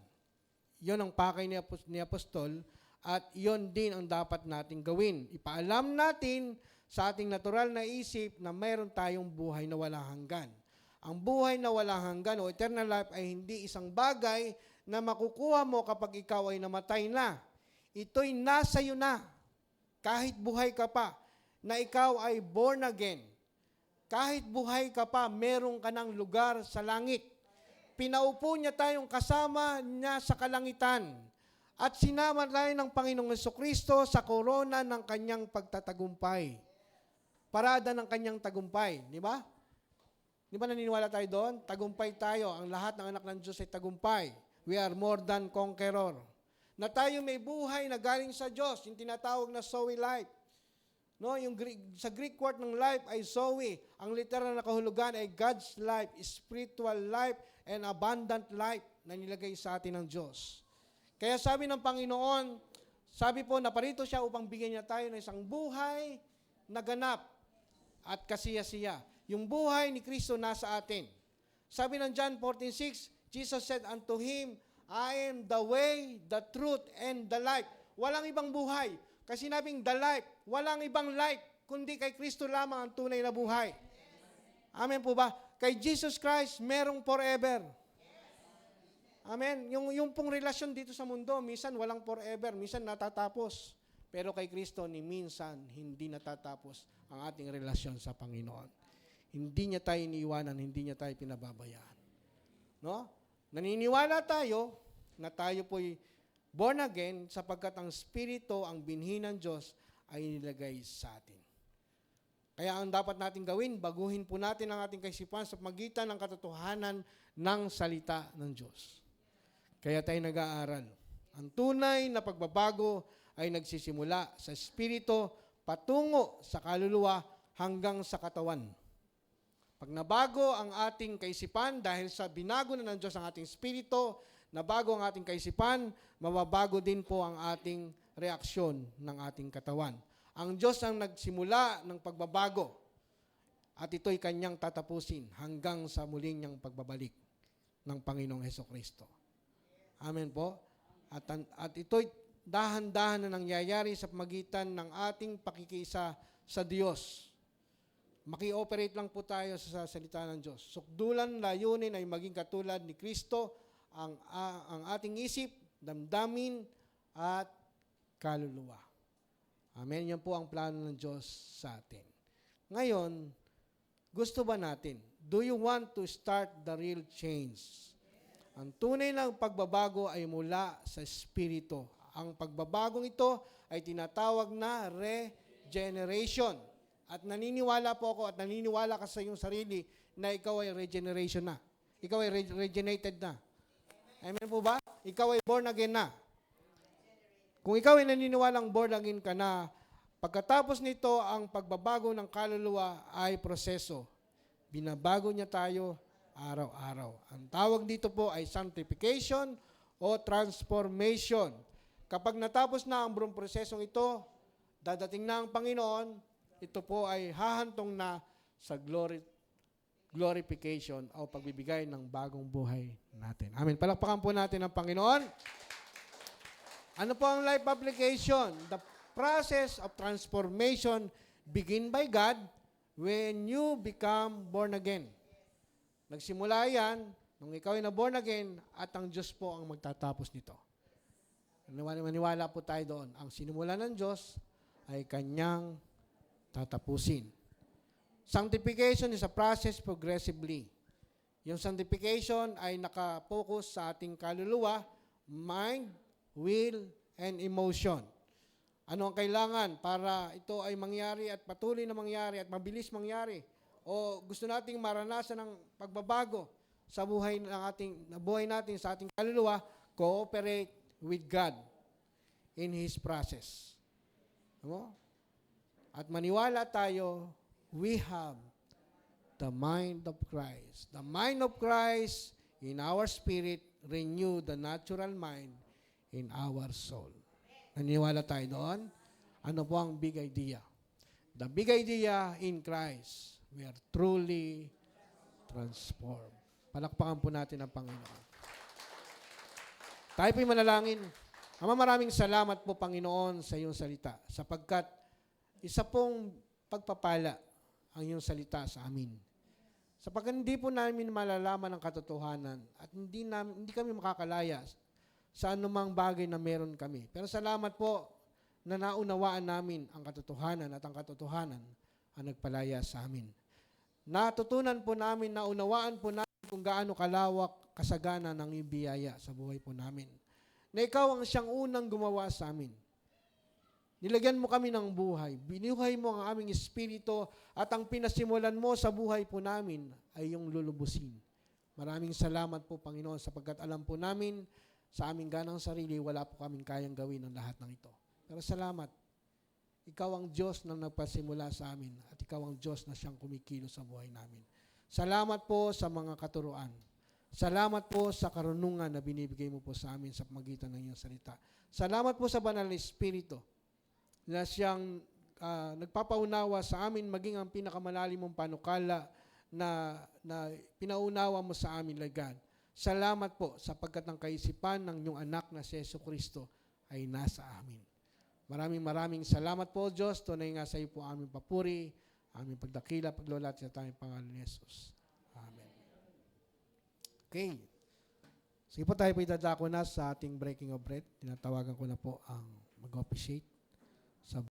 Yon ang pakay ni Apostol at yon din ang dapat nating gawin. Ipaalam natin sa ating natural na isip na mayroon tayong buhay na walang hanggan. Ang buhay na walang hanggan o eternal life ay hindi isang bagay na makukuha mo kapag ikaw ay namatay na. Ito'y nasa iyo na. Kahit buhay ka pa, na ikaw ay born again. Kahit buhay ka pa, meron ka ng lugar sa langit. Pinaupo niya tayong kasama niya sa kalangitan. At sinama tayo ng Panginoong Jesucristo sa korona ng kanyang pagtatagumpay. Parada ng kanyang tagumpay. Di ba? Di ba naniniwala tayo doon? Tagumpay tayo. Ang lahat ng anak ng Diyos ay tagumpay. We are more than conqueror. Na tayo may buhay na galing sa Diyos. Yung tinatawag na Zoe life. No, sa Greek word ng life ay Zoe. Ang literal na kahulugan ay God's life, spiritual life, and abundant life na nilagay sa atin ng Diyos. Kaya sabi ng Panginoon, sabi po na parito siya upang bigyan niya tayo ng isang buhay na ganap at kasiya-siya. Yung buhay ni Kristo nasa atin. Sabi ng John 14:6, Jesus said unto him, I am the way, the truth, and the life. Walang ibang buhay. Kasi sinabing the life, walang ibang life, kundi kay Kristo lamang ang tunay na buhay. Amen po ba? Kay Jesus Christ, merong forever. Amen? Yung pong relasyon dito sa mundo, minsan walang forever, minsan natatapos. Pero kay Kristo, ni minsan, hindi natatapos ang ating relasyon sa Panginoon. Hindi niya tayo iniiwanan, hindi niya tayo pinababayaan. No? Naniniwala tayo na tayo po'y born again sapagkat ang Espiritu, ang binhi ng Diyos ay nilagay sa atin. Kaya ang dapat natin gawin, baguhin po natin ang ating kaisipan sa magitan ng katotohanan ng salita ng Diyos. Kaya tayo nag-aaral. Ang tunay na pagbabago ay nagsisimula sa Espiritu patungo sa kaluluwa hanggang sa katawan. Pag nabago ang ating kaisipan dahil sa binago na ng Diyos ang ating Espiritu, nabago ang ating kaisipan, mababago din po ang ating reaksyon ng ating katawan. Ang Diyos ang nagsimula ng pagbabago at ito'y kanyang tatapusin hanggang sa muling niyang pagbabalik ng Panginoong Hesukristo. Amen po? At ito'y dahan-dahan na nangyayari sa pamagitan ng ating pakikiisa sa Diyos. Maki-operate lang po tayo sa salita ng Diyos. Sukdulan, layunin ay maging katulad ni Kristo, ang ating isip, damdamin, at kaluluwa. Amen. Yan po ang plano ng Diyos sa atin. Ngayon, gusto ba natin? Do you want to start the real change? Ang tunay na pagbabago ay mula sa Espiritu. Ang pagbabagong ito ay tinatawag na regeneration. At naniniwala po ako at naniniwala ka sa iyong sarili na ikaw ay regeneration na. Ikaw ay regenerated na. Amen po ba? Ikaw ay born again na. Kung ikaw ay naniniwalang born again ka na, pagkatapos nito, ang pagbabago ng kaluluwa ay proseso. Binabago niya tayo araw-araw. Ang tawag dito po ay sanctification o transformation. Kapag natapos na ang buong prosesong ito, dadating na ang Panginoon, ito po ay hahantong na sa glorification o pagbibigay ng bagong buhay natin. Amen. Palakpakan po natin ang Panginoon. Ano po ang life application? The process of transformation begin by God when you become born again. Nagsimula yan nung ikaw ay na born again at ang Diyos po ang magtatapos nito. Maniwala po tayo doon. Ang sinimula ng Diyos ay Kanyang tatapusin. Sanctification is a process progressively. Yung sanctification ay nakapokus sa ating kaluluwa, mind, will, and emotion. Ano ang kailangan para ito ay mangyari at patuloy na mangyari at mabilis mangyari? O gusto nating maranasan ng pagbabago sa buhay natin sa ating kaluluwa, cooperate with God in His process. Ano? At maniwala tayo, we have the mind of Christ. The mind of Christ in our spirit renew the natural mind in our soul. Naniniwala tayo doon? Ano po ang big idea? The big idea in Christ, we are truly transformed. Palakpakan po natin ang Panginoon. Tayo po'y manalangin. Ama, maraming salamat po, Panginoon, sa iyong salita, sapagkat isa pong pagpapala ang iyong salita sa amin. Sapagkat hindi po namin malalaman ang katotohanan at hindi kami makakalaya sa anumang bagay na meron kami. Pero salamat po na naunawaan namin ang katotohanan at ang katotohanan ang nagpalaya sa amin. Natutunan po namin, naunawaan po namin kung gaano kalawak, kasagana ng iyong biyaya sa buhay po namin. Na ikaw ang siyang unang gumawa sa amin. Nilagyan mo kami ng buhay. Binuhay mo ang aming espiritu at ang pinasimulan mo sa buhay po namin ay yung lulubusin. Maraming salamat po, Panginoon, sapagkat alam po namin sa aming ganang sarili, wala po kaming kayang gawin ang lahat ng ito. Pero salamat. Ikaw ang Diyos na nagpasimula sa amin at ikaw ang Diyos na siyang kumikilos sa buhay namin. Salamat po sa mga katuruan. Salamat po sa karunungan na binibigay mo po sa amin sa pamagitan ng iyong salita. Salamat po sa Banal na Espiritu na siyang nagpapaunawa sa amin maging ang pinakamalalim mong panukala na pinaunawa mo sa amin, Lord God. Salamat po sapagkat ang kaisipan ng iyong anak na si Jesucristo ay nasa amin. Maraming salamat po, Diyos. Tunay nga sa iyo po aming papuri, aming pagdakila, paglolat sa tayong pangalan ni Jesus. Amen. Okay. Sige po, tayo po idadako na sa ating breaking of bread. Tinatawagan ko na po ang mag-officiate.